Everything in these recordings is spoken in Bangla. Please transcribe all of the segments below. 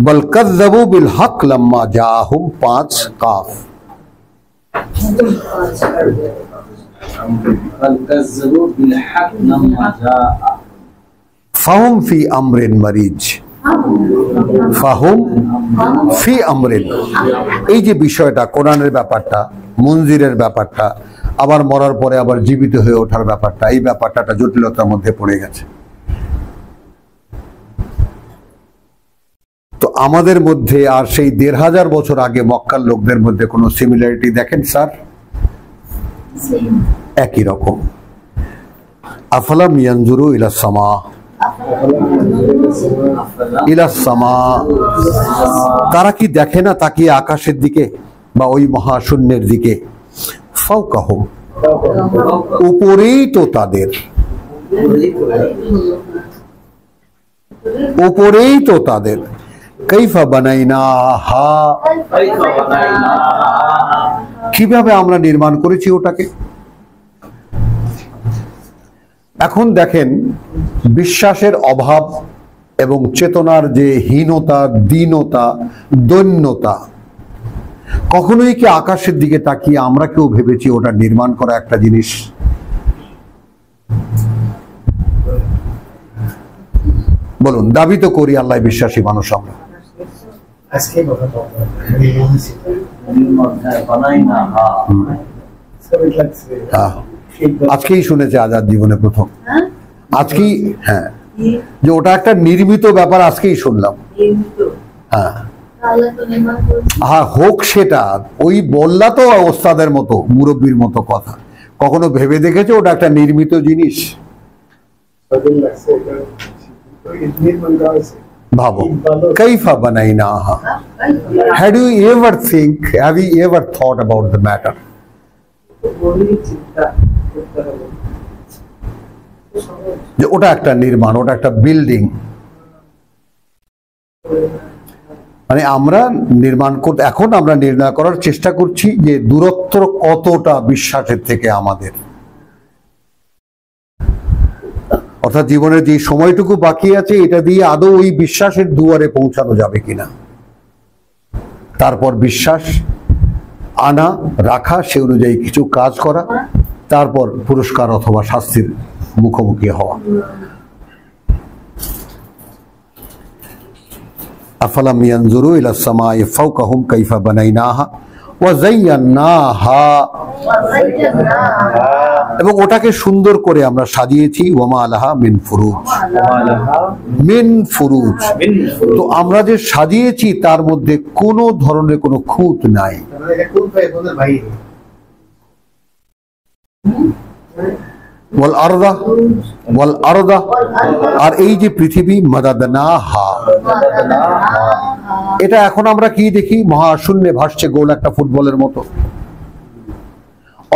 बल कज़्ज़बू बिल हक़ लम्मा जाअहुम 5 काफ। ফাহুম ফি আমরিন মরিজ, ফাহুম ফি আমরিন, এই যে বিষয়টা কোরআনের ব্যাপারটা, মঞ্জিরের ব্যাপারটা, আবার মরার পরে আবার জীবিত হয়ে ওঠার ব্যাপারটা, এই ব্যাপারটা জটিলতার মধ্যে পড়ে গেছে। তো আমাদের মধ্যে আর সেই ১৫০০ বছর আগে মক্কার লোকদের মধ্যে কোনো সিমিলারিটি দেখেন স্যার? একই রকম। আফালাম ইয়ানজুরু ইলাস সামা, ইলাস সামা, তারা কি দেখে না তাকিয়ে আকাশের দিকে বা ওই মহাশূন্যের দিকে? ফাওকাহুম, উপরেই তো তাদের, উপরেই তো তাদের। কাইফা বানাইনাহা, কিভাবে আমরা নির্মাণ করেছি ওটাকে। এখন দেখেন বিশ্বাসের অভাব এবং চেতনার যে হীনতা, দীনতা, দৈন্যতা। কখনোই কি আকাশের দিকে তাকিয়ে আমরা কেউ ভেবেছি ওটা নির্মাণ করা একটা জিনিস? বলুন, দাবি তো করি আল্লাহ বিশ্বাসী মানুষ আমরা। আজকেই শুনেছে আজাদ জীবনে প্রথম, আজকেই, হ্যাঁ, যে ওটা একটা নির্মিত ব্যাপার আজকেই শুনলাম। হ্যাঁ হ্যাঁ, হোক সেটা, ওই বললা তো ওস্তাদের মতো, মুরব্বীর মতো কথা। কখনো ভেবে দেখেছো ওটা একটা নির্মিত জিনিস? ভাবো, কাইফা বানাইনাহা। Had you ever think, have you ever thought about the matter? যে ওটা একটা নির্মাণ, ওটা একটা বিল্ডিং। মানে আমরা নির্মাণ করতে, এখন আমরা নির্ণয় করার চেষ্টা করছি যে দূরত্ব কতটা বিশ্বাসের থেকে আমাদের, অর্থাৎ জীবনের যে সময়টুকু বাকি আছে এটা দিয়ে আদৌ ওই বিশ্বাসের দুয়ারে পৌঁছানো যাবে কিনা। তারপর বিশ্বাস আনা, রাখা, সে অনুযায়ী কিছু কাজ করা, তারপর পুরস্কার অথবা শাস্তির মুখোমুখি হওয়া। আফালাম ইয়ানজুরু ইলাস সামাই ফাওকাহুম কাইফা বানাইনাহা ওয়া যায়্যানাহা, এবং ওটাকে সুন্দর করে আমরা সাজিয়েছি। ওয়ামা আলাহা মিন ফুরুজ, মিন ফুরুজ, তো আমরা যে সাজিয়েছি তার মধ্যে কোনো ধরনের কোনো খুঁত নাই। ওয়াল আরদা, ওয়াল আরদা, আর এই যে পৃথিবী, মাদাদনাহা, এটা এখন আমরা কি দেখি? মহাশূন্যে ভাসছে গোল একটা ফুটবলের মতো।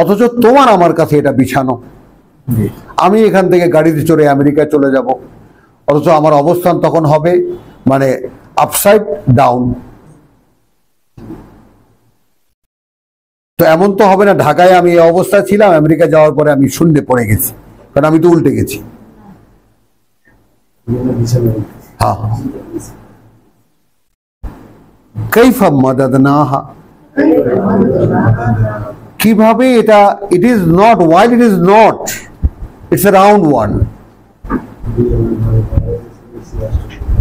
অথচ তোমার আমার কাছে এটা বিছানো। আমি এখান থেকে গাড়িতে চড়ে আমেরিকায় চলে যাব, অথচ আমার অবস্থান তখন হবে মানে আপসাইড ডাউন। তো এমন তো হবে না ঢাকায় আমি এই অবস্থায় ছিলাম, আমেরিকা যাওয়ার পরে আমি শূন্যে পড়ে গেছি, কারণ আমি তো উল্টে গেছি। হ্যাঁ, কাইফা মাদাদনাহা, কিভাবে এটা, it is not, while it is not, it's a round one,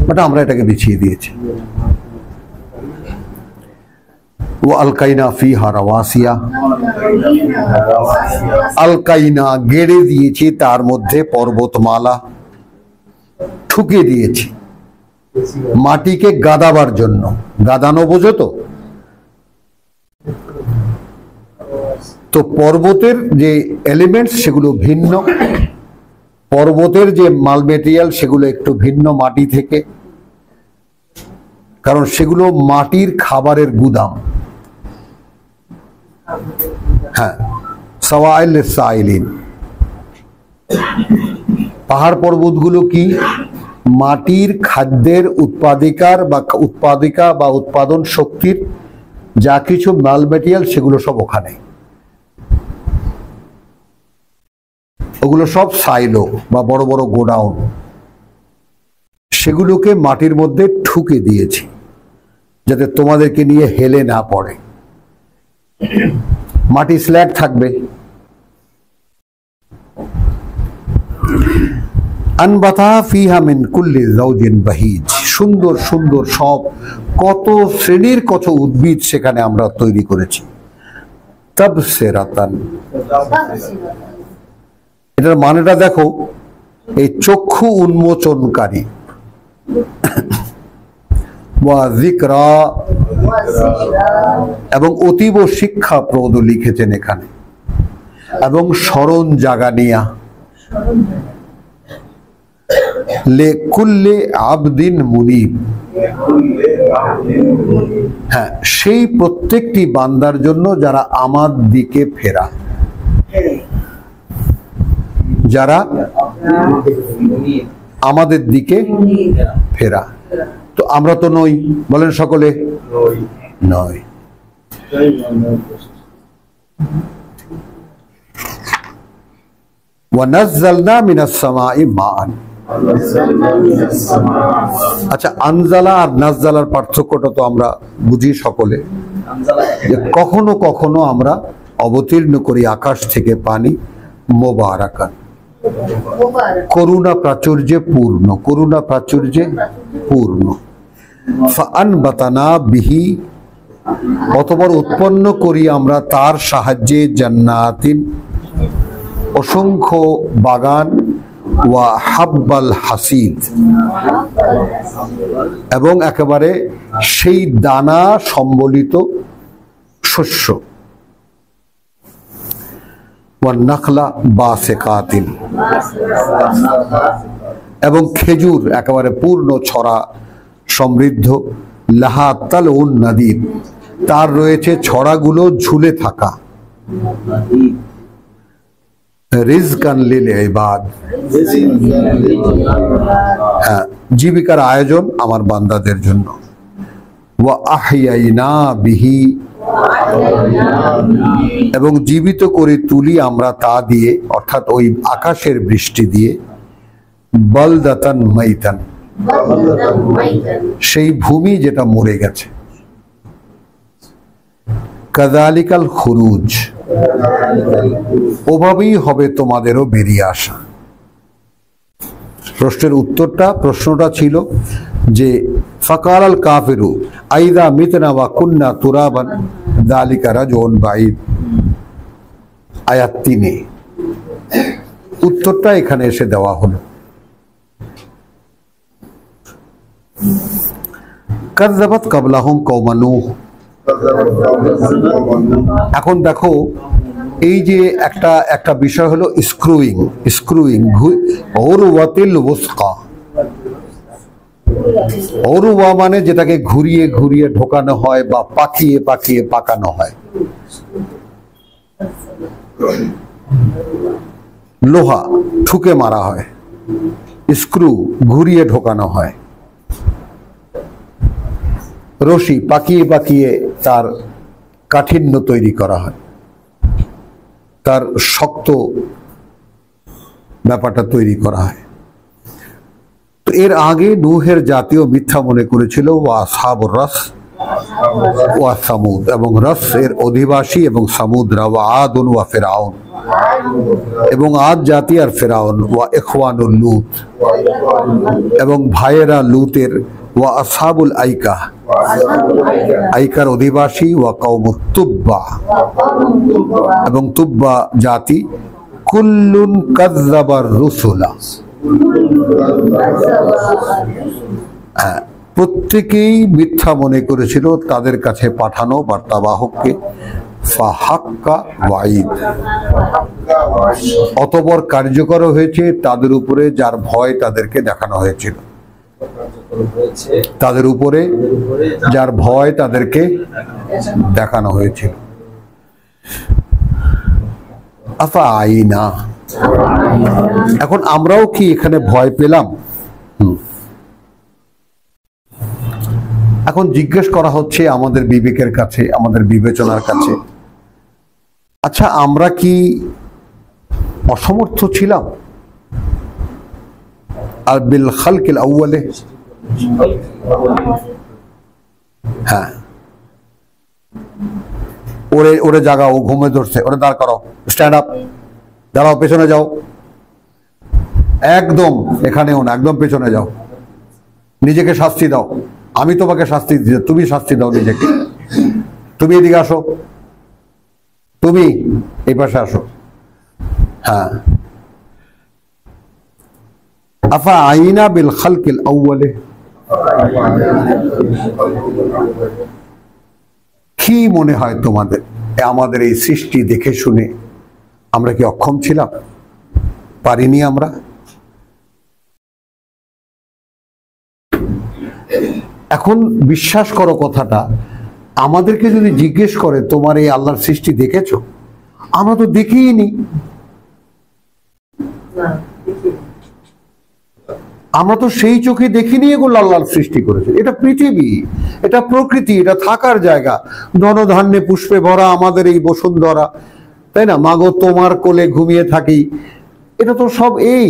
but আমরা এটাকে বিছিয়ে দিয়েছি। আলকাইনা ফিহা রাওয়াসিয়া, আলকাইনা, গেড়ে দিয়েছি তার মধ্যে পর্বতমালা, ঠুকে দিয়েছি মাটিকে গাদাবার জন্য। গাদানো বোঝো তো? তো পর্বতের যে এলিমেন্টস সেগুলো ভিন্ন, পর্বতের যে মাল মেটেরিয়াল সেগুলো একটু ভিন্ন মাটি থেকে, কারণ সেগুলো মাটির খাবারের গুদাম। হ্যাঁ, সাওয়াইল লিসাইলিন, পাহাড় পর্বতগুলো কি? মাটির খাদ্যের উৎপাদিকার বা উৎপাদিকা বা উৎপাদন শক্তির যা কিছু মাল মেটেরিয়াল সেগুলো সব ওখানে, ওগুলো সব সাইলো বা বড় বড় গোডাউন, সেগুলোকে মাটির মধ্যে ঠুকে দিয়েছি। যাতে তোমাদেরকে নিয়ে হেলে না পড়ে। মাটি স্ল্যাগ থাকবে। আনবাতা ফিহা মিন কুল্লি যাওজিন বাহিজ, সুন্দর সুন্দর সব কত শ্রেণীর কত উদ্ভিদ সেখানে আমরা তৈরি করেছি। তাবসিরাতান, এটার মানেটা দেখো, এই চক্ষু উন্মোচনকারী। ওয়া যিকরা, এবং অতীব শিক্ষাপ্রদ লিখেছেন এখানে, এবং স্মরণ জাগানিয়া লিকুল্লি আবদিন মুনিব, হ্যাঁ সেই প্রত্যেকটি বান্দার জন্য যারা আমার দিকে ফেরা, যারা আমাদের দিকে ফেরা। তো আমরা তো নই, বলেন সকলে নয়। ওয়ানাজ্জালনা মিনাস সামাই মাআন, আচ্ছা আনজালা আর নাজ্জালার পার্থক্যটা তো আমরা বুঝি সকলে, যে কখনো কখনো আমরা অবতীর্ণ করি আকাশ থেকে পানি, মোবারাকান, করুণা প্রাচুর্যে পূর্ণ, করুণা প্রাচুর্যে পূর্ণ। ফাআনবাতানা বিহি, অতঃপর উৎপন্ন করি আমরা তার সাহায্যে জান্নাতিন, অসংখ্য বাগান, ওয়া হাব্বাল হাসিদ, এবং একেবারে সেই দানা সম্বলিত শস্য, ওয়া নাখলা বাসিকাতিন, এবং খেজুর একেবারে পূর্ণ ছড়া সমৃদ্ধ, লাহা তালউন নাদিদ, তার রয়েছে ছড়াগুলো ঝুলে থাকা, রিজকান লিল ইবাদ, হ্যাঁ জীবিকার আয়োজন আমার বান্দাদের জন্য। ওয়া আহইয়াইনা বিহি, এবং জীবিত করে তুলি আমরা তা দিয়ে, অর্থাৎ ওই আকাশের বৃষ্টি দিয়ে, বালদাতান মাইতান, সেই ভূমি যেটা মরে গেছে। কাযালিকাল খুরুজ, ওভাবেই হবে তোমাদেরও বেরিয়ে আসা। প্রশ্নের উত্তরটা, প্রশ্নটা ছিল যে ফাকালাল কাফিরু আইদা মিতনা ওয়া কুন্না তুরাবান যালিকা রাজউন বাঈদ, আয়াত 3-এ উত্তরটা এখানে এসে দেওয়া হলো। কাযযাবাত ক্বাবলাহুম কওমা নূহ, এখন দেখো এই যে একটা বিষয় হলো স্ক্রুইং, উরওয়াতিল ওয়াসকা, উরওয়া মানে যেটাকে ঘুরিয়ে ঘুরিয়ে ঢোকানো হয় বা পাকিয়ে পাকিয়ে পাকানো হয়। লোহা ঠুকে মারা হয়, স্ক্রু ঘুরিয়ে ঢোকানো হয়, রশি পাকিয়ে পাকিয়ে তার কাঠিন্য তৈরি করা হয়, তার শক্ত ব্যাপারটা তৈরি করা হয়। তো এর আগে নূহের জাতীয় মিথ্যা মনে করেছিল ওয়া আসহাবুর রাস ওয়া সামুদ, এবং রাস এর অধিবাসী এবং সামুদরা, ওয়া আদুন ওয়া ফিরআউন, এবং আদ জাতি আর ফিরআউন, ওয়া ইখওয়ানুল লূত, এবং ভাইয়েরা লূতের, ওয়া আসহাবুল আইকা, আইকার অধিবাসী, ওয়া কওমুত তুব্বা, এবং তুব্বা জাতি, কুল্লুন কাযযাবার রুসুলা, প্রত্যেকেই মিথ্যা মনে করেছিল তাদের কাছে পাঠানো বার্তাবাহককে। ফাহাক্কা ওয়াইদ, অতঃপর কার্যকর হয়েছে তাদের উপরে যার ভয় তাদেরকে দেখানো হয়েছিল, তাদের উপরে যার ভয় তাদেরকে দেখানো হয়েছিল। আফা আইনা, এখন আমরাও কি এখানে ভয় পেলাম? এখন জিজ্ঞেস করা হচ্ছে আমাদের বিবেকের কাছে, আমাদের বিবেচনার কাছে, আচ্ছা আমরা কি অসমর্থ ছিলাম? আর বিল খালকিল আউয়ালে, হ্যাঁ, ওরে ওরে জাগাও, ও ঘুমে ধরছে, ওরে দাঁড় করাও, স্ট্যান্ড আপ, দাঁড়াও, পেছনে যাও, একদম এখানেও না, একদম পেছনে যাও, নিজেকে শাস্তি দাও, আমি তোমাকে শাস্তি দিচ্ছি, তুমি শাস্তি দাও নিজেকে, তুমি এদিকে আসো, তুমি এই পাশে আসো। হ্যাঁ, আফা আইনা বিল খালকিল আউয়ালে, কি মনে হয় তোমাদের আমাদের এই সৃষ্টি দেখে শুনে আমরা কি অক্ষম ছিলাম? পারিনি আমরা? এখন বিশ্বাস করো কথাটা, আমাদেরকে যদি জিজ্ঞেস করে তোমার এই আল্লাহর সৃষ্টি দেখেছো, আমরা তো দেখিই নি। আমরা তো সেই চোখে দেখিনি এগুলো আল্লাহর সৃষ্টি করেছে। এটা পৃথিবী, এটা প্রকৃতি, এটা থাকার জায়গা, ধনধান্যে পুষ্পে ভরা আমাদের এই বসুন্ধরা, তাই না? মাগো তোমার কোলে ঘুমিয়ে থাকি, এটা তো সব এই,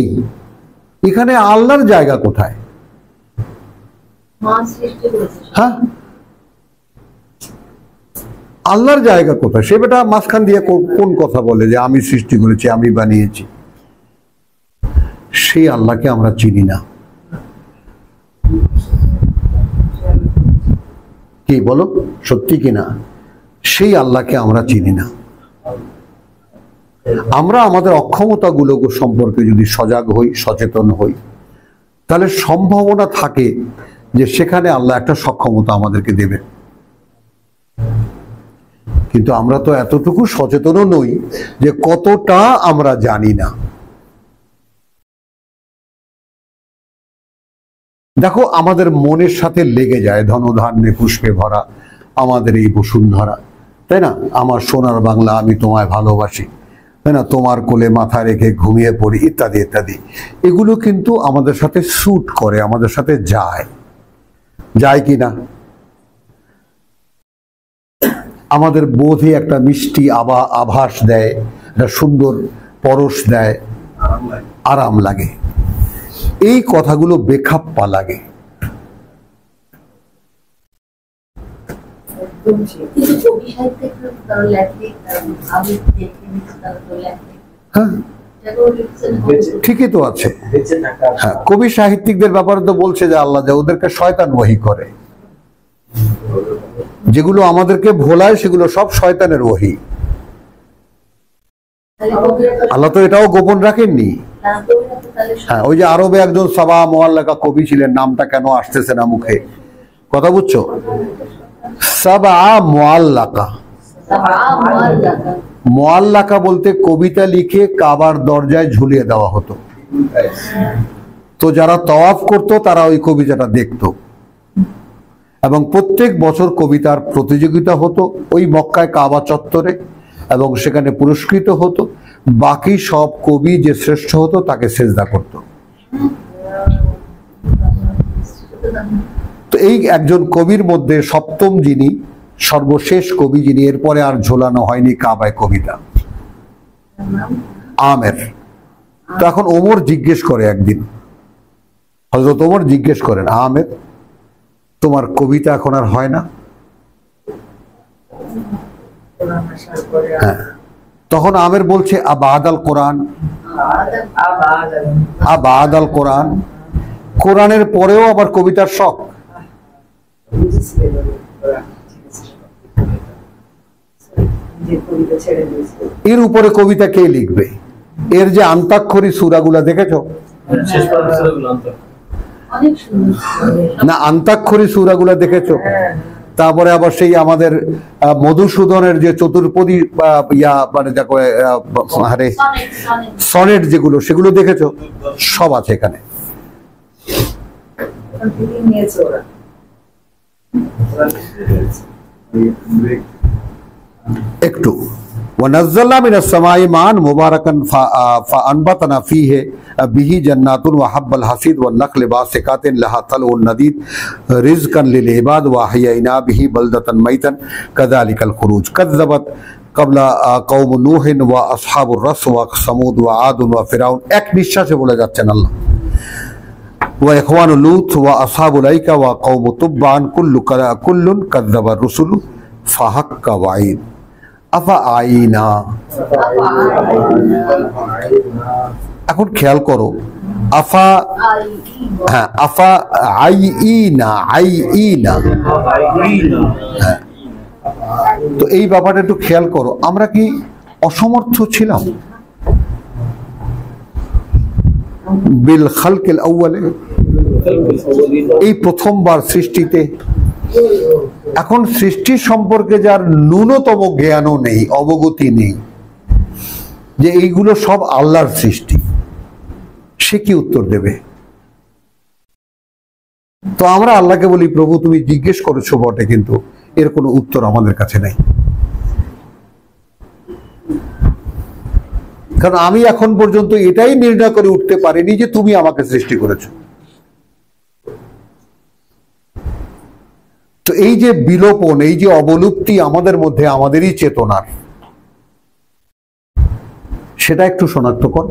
এখানে আল্লাহর জায়গা কোথায়? হ্যাঁ, আল্লাহর জায়গা কোথায়? সে বেটা মাঝখান দিয়ে কোন কথা বলে যে আমি সৃষ্টি করেছি, আমি বানিয়েছি? সেই আল্লাহকে আমরা চিনি না। কি বলো, সত্যি কিনা? সেই আল্লাহকে আমরা চিনি না। আমরা আমাদের অক্ষমতাগুলো সম্পর্কে যদি সজাগ হই, সচেতন হই, তাহলে সম্ভাবনা থাকে যে সেখানে আল্লাহ একটা সক্ষমতা আমাদেরকে দেবে। কিন্তু আমরা তো এতটুকু সচেতনও নই যে কতটা আমরা জানি না। দেখো, আমাদের মনের সাথে লেগে যায় ধনধান্যে পুষ্পে ভরা আমাদের এই বসুন্ধরা, তাই না? আমার সোনার বাংলা, আমি তোমায় ভালোবাসি, তাই না? তোমার কোলে মাথা রেখে ঘুমিয়ে পড়ি, ইত্যাদি ইত্যাদি। এগুলো কিন্তু আমাদের সাথে স্যুট করে, আমাদের সাথে যায় কি না? আমাদের বোধে একটা মিষ্টি আভাস দেয়, একটা সুন্দর পরশ দেয়, আরাম লাগে। এই কথাগুলো বেখাপ্পা লাগে। হ্যাঁ, ঠিকই তো আছে। হ্যাঁ, কবি সাহিত্যিকদের ব্যাপারে তো বলছে যে আল্লাহ যে ওদেরকে শয়তান ওহী করে, যেগুলো আমাদেরকে ভোলায় সেগুলো সব শয়তানের ওহী। আল্লাহ তো এটাও গোপন রাখেননি। হ্যাঁ, ওই যে আরবে একজন সাবা মুআল্লাকা কবি ছিলেন, নামটা কেন আসতেছে না মুখে, কথা বুঝছো? সাবা মুআল্লাকা, মুআল্লাকা বলতে কবিতা লিখে কাবার দরজায় ঝুলিয়ে দেওয়া হতো। তো যারা তওয়াফ করতো তারা ওই কবিতাটা দেখতো, এবং প্রত্যেক বছর কবিতার প্রতিযোগিতা হতো ওই মক্কায় কাবা চত্বরে, এবং সেখানে পুরস্কৃত হতো। বাকি সব কবি যে শ্রেষ্ঠ হতো তাকে সেজদা করত। তো এই একজন কবির মধ্যে সপ্তম যিনি, সর্বশেষ কবি যিনি, এরপরে আর ঝোলানো হয়নি কাবায় কবিতা, আমের। তো এখন ওমর জিজ্ঞেস করে একদিন, হযরত ওমর জিজ্ঞেস করেন, আমের তোমার কবিতা এখন আর হয় না? হ্যাঁ, তখন আমের বলছে আবাদ আল কোরআন, আবাদ আল কোরআন, কোরআনের পরেও আবার কবিতার শখ। এর উপরে কবিতা কে লিখবে? এর যে আন্তাক্ষরী সূরাগুলা দেখেছো না? আন্তাক্ষরী সূরাগুলা দেখেছো? তারপরে আবার সেই আমাদের মধুসূদনের যে চতুর্পদী মানে দেখো সনেট যেগুলো, সেগুলো দেখেছো? সব আছে এখানে। একটু ওয়ানাজ্জালনা মিনাস সামাই মান মুবারাকান ফাআনবাতনা ফীহি বিহি জান্নাতুন ওয়া হাব্বাল হাসিদ ওয়ান নাখল বাসিকাতিন লাহা তালউন নাদীদ রিজকান লিল ইবাদ ওয়া আহইয়ানা বিহি বালদাতান মাইতান কাযালিকাল খুরুজ কাযযাবাত ক্বাবলা কওম নূহিন ওয়া আসহাবুর রাস ওয়া সামুদ ওয়া আদ ওয়া ফিরাউন। এক নিঃশ্বাসে বলে যাচ্ছেন আল্লাহ। ওয়া ইখওয়ানু লূত ওয়া আসহাবুল আইকা ওয়া কওমু তুব্বান কুল্লুন কাযযাবা রুসুলু ফাহাক্কা ওয়াঈদ আফা আইনা। এখন খেয়াল করো, আফা, হ্যাঁ, আফা আইনা, আইনা, হ্যাঁ। তো এই ব্যাপারটা একটু খেয়াল করো, আমরা কি অসমর্থ ছিলাম বিল খালকিল আউয়ালে, এই প্রথমবার সৃষ্টিতে? এখন সৃষ্টি সম্পর্কে যার ন্যূনতম জ্ঞানও নেই, অবগতি নেই যে এইগুলো সব আল্লাহর সৃষ্টি, সে কি উত্তর দেবে? তো আমরা আল্লাহকে বলি, প্রভু তুমি জিজ্ঞেস করেছো বটে, কিন্তু এর কোনো উত্তর আমাদের কাছে নেই। কারণ আমি এখন পর্যন্ত এটাই নির্ণয় করে উঠতে পারিনি যে তুমি আমাকে সৃষ্টি করেছো। তো এই যে বিলোপন, এই যে অবলুপ্তি আমাদের মধ্যে, আমাদেরই চেতনার, সেটা একটু শনাক্ত কর।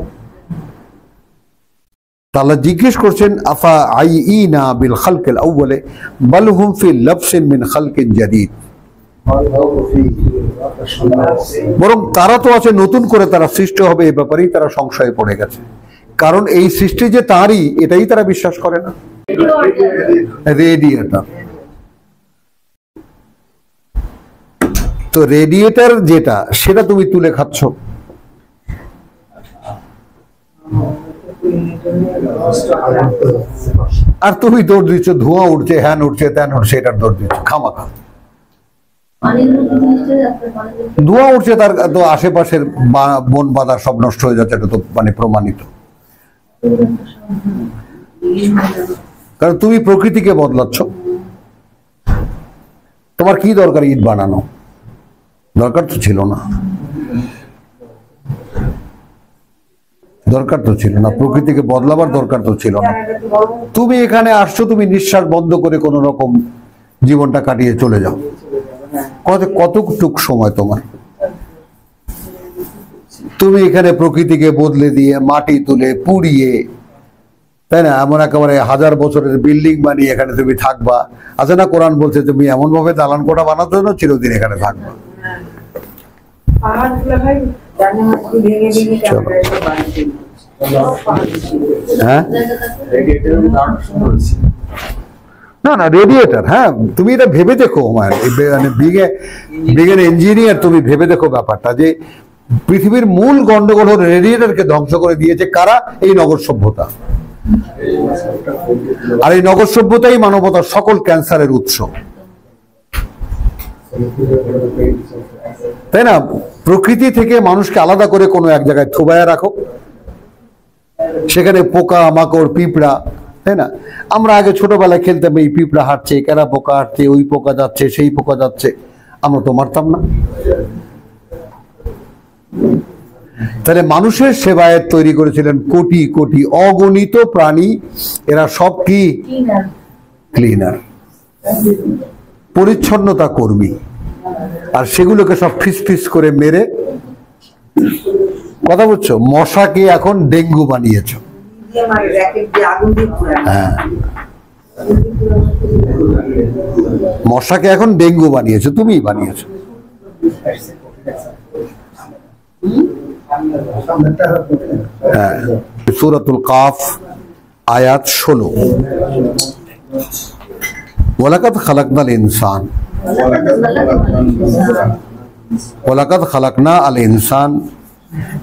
আল্লাহ জিজ্ঞেস করছেন, আফা আইনা বিল খালকিল আউয়ালে বাল হুম ফি লাবসিন মিন খালকিন জাদীদ, বরং তারা তো আছে নতুন করে তারা সৃষ্টি হবে, এই ব্যাপারেই তারা সংশয়ে পড়ে গেছে। কারণ এই সৃষ্টি যে তারই, এটাই তারা বিশ্বাস করে না। রেডিয়েটর, তো রেডিয়েটর যেটা, সেটা তুমি তুলে খাচ্ছ। আর তুমি দৌড় দিচ্ছ, ধোঁয়া উঠছে, হ্যান উঠছে, ত্যান উঠছে, এটার দৌড় দিচ্ছ খামাখা। ধোঁয়া উঠছে, তার তো আশেপাশের বন বাঁধা সব নষ্ট হয়ে যাচ্ছে, এটা তো মানে প্রমাণিত। কারণ তুমি প্রকৃতিকে বদলাচ্ছ। তোমার কি দরকার ইট বানানো? দরকার তো ছিল না, দরকার তো ছিল না, প্রকৃতিকে বদলাবার দরকার তো ছিল না। তুমি এখানে আসছো, তুমি নিঃশ্বাস বন্ধ করে কোন রকম জীবনটা কাটিয়ে চলে যাও। কতটুক সময় তোমার? তুমি এখানে প্রকৃতিকে বদলে দিয়ে, মাটি তুলে পুড়িয়ে, তাই না, এমন একেবারে 1000 বছরের বিল্ডিং বানিয়ে এখানে তুমি থাকবা। আছে না, কোরআন বলছে তুমি এমন ভাবে দালান কোঠা বানাচ্ছ না, চিরদিন এখানে থাকবা। হ্যাঁ, না না, রেডিয়েটর, হ্যাঁ, তুমি এটা ভেবে দেখো, মানে বিজ্ঞান ইঞ্জিনিয়ার, তুমি ভেবে দেখো ব্যাপারটা, যে পৃথিবীর মূল গন্ডগোল হল রেডিয়েটরকে ধ্বংস করে দিয়েছে কারা? এই নগর সভ্যতা। আর এই নগর সভ্যতাই মানবতার সকল ক্যান্সারের উৎস, তাই না? প্রকৃতি থেকে মানুষকে আলাদা করে কোনো এক জায়গায় থুবায়া রাখো, সেখানে পোকা মাকড় পিঁপড়া, তাই না? আমরা আগে ছোটবেলায় খেলতাম, এই পিঁপড়া হাঁটছে, কেরা পোকা হাঁটছে, ওই পোকা যাচ্ছে, সেই পোকা যাচ্ছে, আমরা তো মারতাম না। তাহলে মানুষের সেবায় তৈরি করেছিলেন কোটি কোটি অগণিত প্রাণী, এরা সব কি? ক্লিনার, পরিচ্ছন্নতা কর্মী। আর সেগুলোকে সব ফিস ফিস করে মেরে, কথা বলছো, মশাকে এখন ডেঙ্গু বানিয়েছ। হ্যাঁ, মশাকে এখন ডেঙ্গু বানিয়েছো, তুমিই বানিয়েছো। হ্যাঁ, সূরাতুল কাফ আয়াত 16, ওয়ালাকাদ খালাকনাল ইনসান, ওয়ালাকাদ খালাকনা আল ইনসান,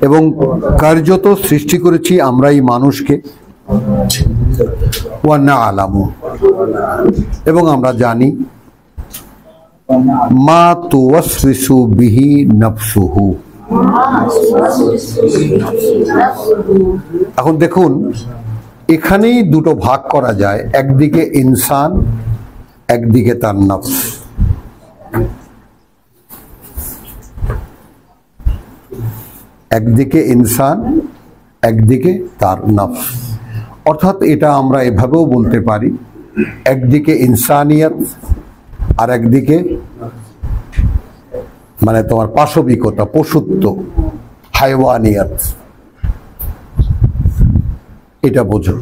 এবং কার্যত সৃষ্টি করেছি আমরাই মানুষকে, ওয়া না'লামু, এবং আমরা জানি, মা তুওয়াসওয়িসু বিহি নাফসুহু। এখন দেখুন, এখানেই দুটো ভাগ করা যায়, একদিকে ইনসান, একদিকে তার নফস। একদিকে ইনসান, একদিকে তার নফস। অর্থাৎ এটা আমরা এভাবেও বলতে পারি, একদিকে ইনসানিয়ত আর একদিকে মানে তোমার পাশবিকতা, পশুত্ব, হাইওয়ানিয়ত, এটা বোঝো।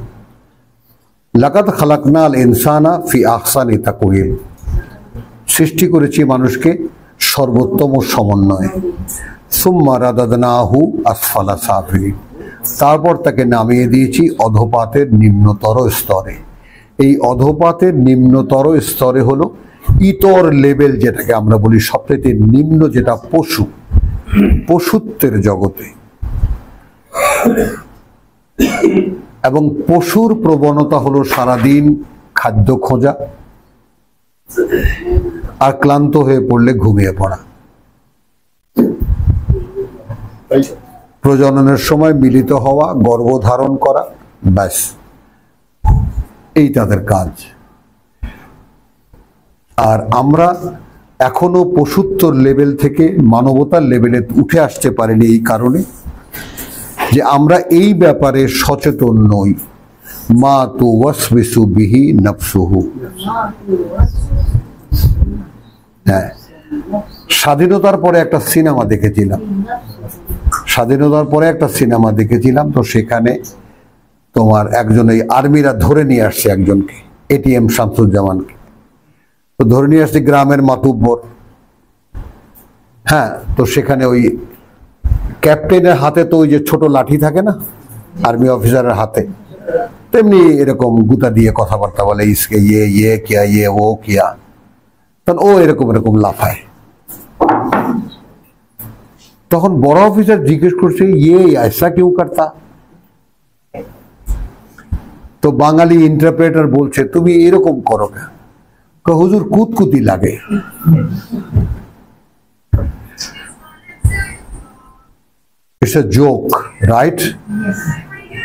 লাকাদ খালাকনাল ইনসানা ফি আহসানি তাকওয়িম, সৃষ্টি করেছি মানুষকে সর্বোত্তম সমন্বয়ে। সুম্মা রাদাদনাহু আসফালা সাফিলিন, তারপর তাকে নামিয়ে দিয়েছি অধপাতের নিম্নতর স্তরে। এই অধপাতের নিম্নতর স্তরে হলো ইতর লেভেল, যেটাকে আমরা বলি সবচেয়ে নিম্ন, যেটা পশু, পশুত্বের জগতে। এবং পশুর প্রবণতা হলো সারাদিন খাদ্য খোঁজা আর ক্লান্ত হয়ে পড়লে ঘুমিয়ে পড়া। প্রজননের সময় মিলিত হওয়া, গর্ভধারণ করা, ব্যাস, এই তাদের কাজ। আর আমরা এখনো পশুত্বর লেভেল থেকে মানবতার লেভেলে উঠে আসতে পারিনি এই কারণে যে আমরা এই ব্যাপারে সচেতন নই। মা তু ওয়াসবিসু বিহি নফসুহু। হ্যাঁ, স্বাধীনতার পরে একটা সিনেমা দেখেছিলাম, তো সেখানে তোমার একজন এই আর্মিরা ধরে নিয়ে আসছে একজনকে, এটিএম শামসুজ্জামানকে। তো ধরে নিয়ে আসছে গ্রামের মাতুব্বর। হ্যাঁ, তো সেখানে ওই ক্যাপ্টেনের হাতে তো ওই যে ছোট লাঠি থাকে না আর্মি অফিসারের হাতে, তেমনি এরকম গুতা দিয়ে কথাবার্তা বলে, ইসকে ইয়ে কিয়া, ইয়ে ও কিয়া। তখন ও এরকম লাফায়। তখন বড় অফিসার জিজ্ঞেস করছে, ইয়ে ऐसा क्यों करता? তো বাঙালি ইন্টারপ্রেটার বলছে, তুমি এরকম করো কেন? হুজুর কুতকুতি লাগে। It's a joke, right?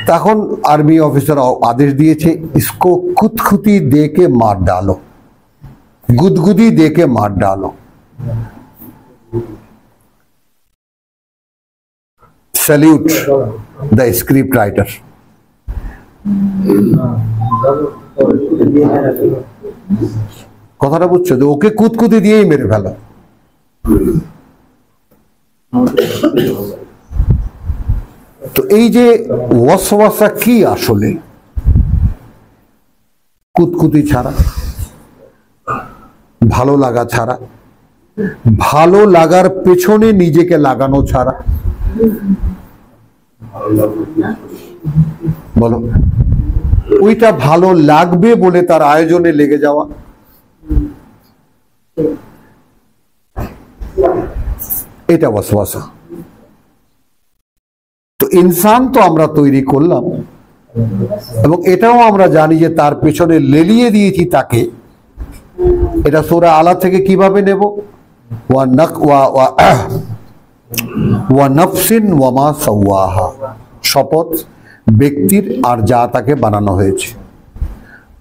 तখন आर्मी ऑफिसर आदेश दिए, इसको कुतकुती दे के मार डालो, गुदगुदी दे के मार डालो। Salute the script writer. কথাটা বুঝছো? যে ওকে কুতকুতি দিয়েই মেরে ফেলো। তো এই যে ওয়াসওয়াসা কি আসলে? কুতকুতি ছাড়া, ভালো লাগা ছাড়া, ভালো লাগার পেছনে নিজেকে লাগানো ছাড়া। বলো, ওইটা ভালো লাগবে বলে তার আয়োজনে লেগে যাওয়া, এটা ওয়াসওয়াসা। তো ইনসান তো আমরা তৈরি করলাম, এবং এটাও আমরা জানি যে তার পেছনে লেলিয়ে দিয়েছি তাকে। এটা সূরা আলা থেকে কিভাবে নেব? ওয়া নাফসিন ওয়া মা সাওয়াহা, শপথ ব্যক্তির আর যা তাকে বানানো হয়েছে।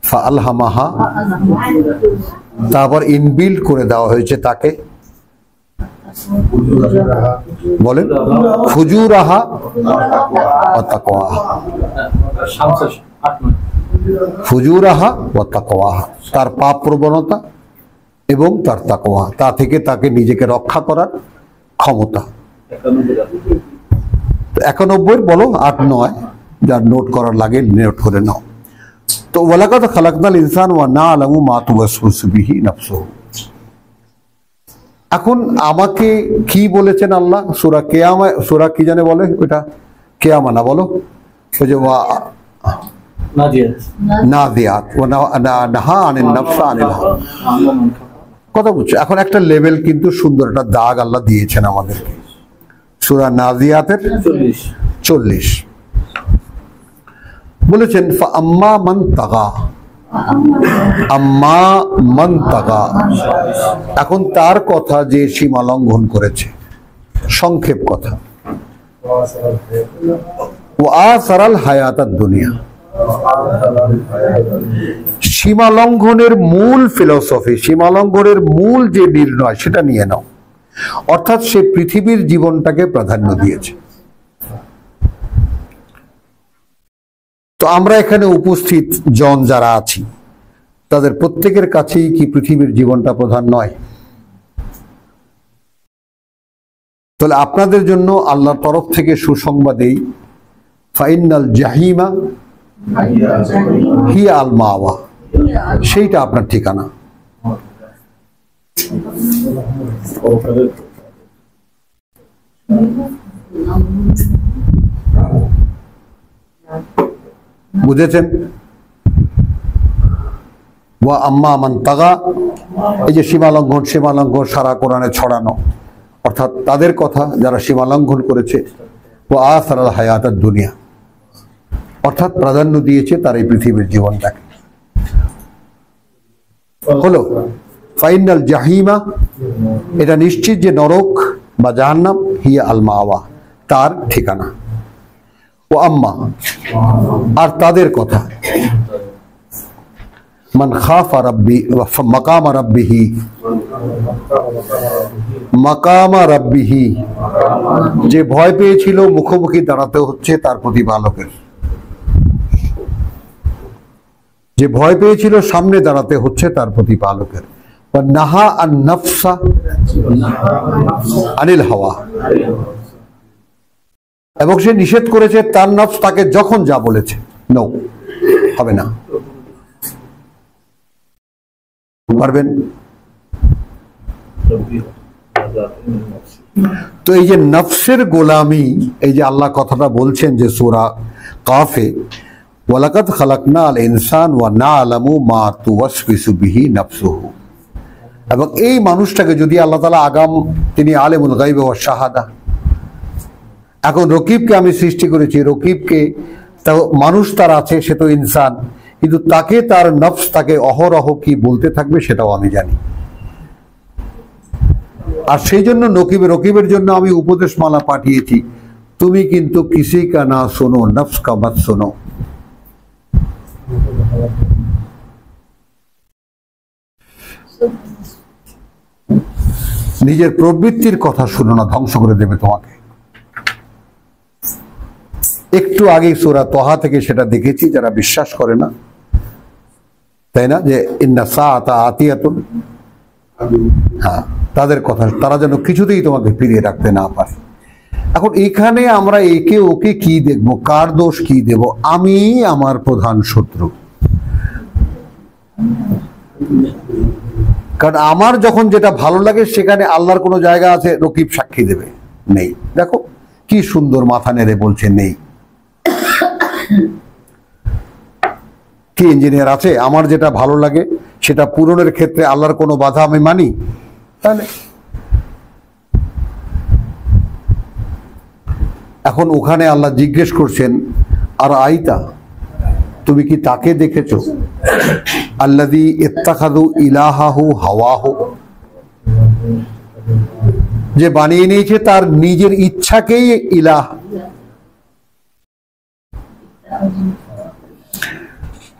ফাআলহামাহা, তারপর ইনবিল্ড করে দেওয়া হয়েছে তাকে, বলেন, ফুজুরাহা ওয়া তাকওয়াহা। ফুজুরাহা ওয়া তাকওয়াহা, তার পাপ প্রবণতা এবং তার তাকওয়া, তা থেকে তাকে নিজেকে রক্ষা করার ক্ষমতা। 91 বলো, 8, 9, যার নোট করার লাগে নোট করে নাও। তো ওয়ালাকাদ খালাকনাল ইনসান ওয়া না'লামু মা তুওয়াসওয়াসু বিহি নাফসুহু। এখন আমাকে কি বলেছেন আল্লাহ? সূরা কিয়ামা, সূরা কি জানে বলে ওটা? কিয়ামা না, বলো ওই যে নাদিয়াত ওয়া নাহা আনিন নাফসা আনিল হাওয়া। কথা বুঝছো? এখন একটা লেভেল কিন্তু সুন্দর একটা দাগ আল্লাহ দিয়েছেন আমাদেরকে। সূরা নাজিয়াতের 40 বলেছেন, ফাআম্মা মান তাগা, আম্মা মান তাগা। এখন তার কথা যে সীমা লঙ্ঘন করেছে, সংক্ষেপ কথা। ওয়া আসারাল হায়াতাদ দুনিয়া, সীমা লঙ্ঘনের মূল ফিলোসফি, সীমা লঙ্ঘনের মূল যে নির্ণয়, সেটা নিয়ে নাও। অর্থাৎ সে পৃথিবীর জীবনটাকে প্রাধান্য দিয়েছে। তো আমরা এখানে উপস্থিত জন যারা আছি, তাদের প্রত্যেকের কাছেই কি পৃথিবীর জীবনটা প্রধান নয়? তাহলে আপনাদের জন্য আল্লাহর তরফ থেকে সুসংবাদ এই, ফাইনাল জাহিমা হিয়া আল মাওয়া, সেইটা আপনার ঠিকানা। বুঝেছেন? ওয়া আম্মা মান তাগা, এই যে সীমালঙ্ঘন সারা কোরআনে ছড়ানো, অর্থাৎ তাদের কথা যারা সীমালঙ্ঘন করেছে। ওয়া আসারাল হায়াতাদ দুনিয়া, অর্থাৎ প্রাধান্য দিয়েছে তার এই পৃথিবীর জীবনটাকে। হলো ফাইনাল জাহিমা, এটা নিশ্চিত যে নরক বা জাহান্নাম, হিয়া আল মাওয়া, তার ঠিকানা। ও আম্মা, আর তাদের কথা, মান খাফা রাব্বি মাকামা রাব্বিহি, মাকামা রাব্বিহি, যে ভয় পেয়েছিল মুখোমুখি দাঁড়াতে হচ্ছে তার প্রতিপালকের, যে ভয় পেয়েছিল সামনে দাঁড়াতে হচ্ছে তার প্রতিপালকের। নাহা আন নাফসা আনিল হাওয়া, এবং সে নিষেধ করেছে তার নফস তাকে যখন যা বলেছে, নো, হবে না, পারবেন। তো এই যে নফসের গোলামি, এই যে আল্লাহ কথাটা বলছেন যে সূরা কাফে, ওয়ালাকাদ খালাকনাল ইনসান ওয়া না'লামু মা তুওয়াসবিসু বিহি নাফসুহু, এবং এই মানুষটাকে যদি আল্লাহ তাআলা আগাম, তিনি আলিমুল গায়ব ওয়াশ শাহাদা, এখন রকিবকে আমি সৃষ্টি করেছি, রকিবকে মানুষ তার আছে, সে তো ইনসান, কিন্তু তাকে তার নফস তাকে অহরহ কি বলতে থাকবে সেটাও আমি জানি। আর সেই জন্য রকিবের জন্য আমি উপদেশমালা পাঠিয়েছি, তুমি কিন্তু কিসি কা না শোনো, নফস কা মত শোনো। নিজের প্রবৃত্তির কথা শুনো না, ধ্বংস করে দেবে তোমাকে। একটু আগে সূরা তহা থেকে সেটা দেখেছি, যারা বিশ্বাস করে না, তাই না, যে ইন্না সাআতা আতিয়াতুন, হ্যাঁ, তাদের কথা, তারা যেন কিছুতেই তোমাকে ফিরিয়ে রাখতে না পারে। এখন এখানে আমরা একে ওকে কি দেখবো, কার দোষ কি দেব? আমি আমার প্রধান শত্রু, কারণ আমার যখন যেটা ভালো লাগে সেখানে আল্লাহর কোনো জায়গা আছে রকিব সাক্ষী দেবে? নেই। দেখো কি সুন্দর মাথা নেড়ে বলছে নেই। কি ইঞ্জিনিয়ার আছে আমার যেটা ভালো লাগে সেটা পূরণের ক্ষেত্রে আল্লাহর কোনো বাধা আমি মানি? তাহলে এখন ওখানে আল্লাহ জিজ্ঞেস করছেন, আর আইতা, তুমি কি তাকে দেখেছো? আল্লাযী ইত্তাখাযু ইলাহাহু হাওয়াহু, যে বানিয়ে নিয়েছে তার নিজের ইচ্ছাকেই ইলাহ।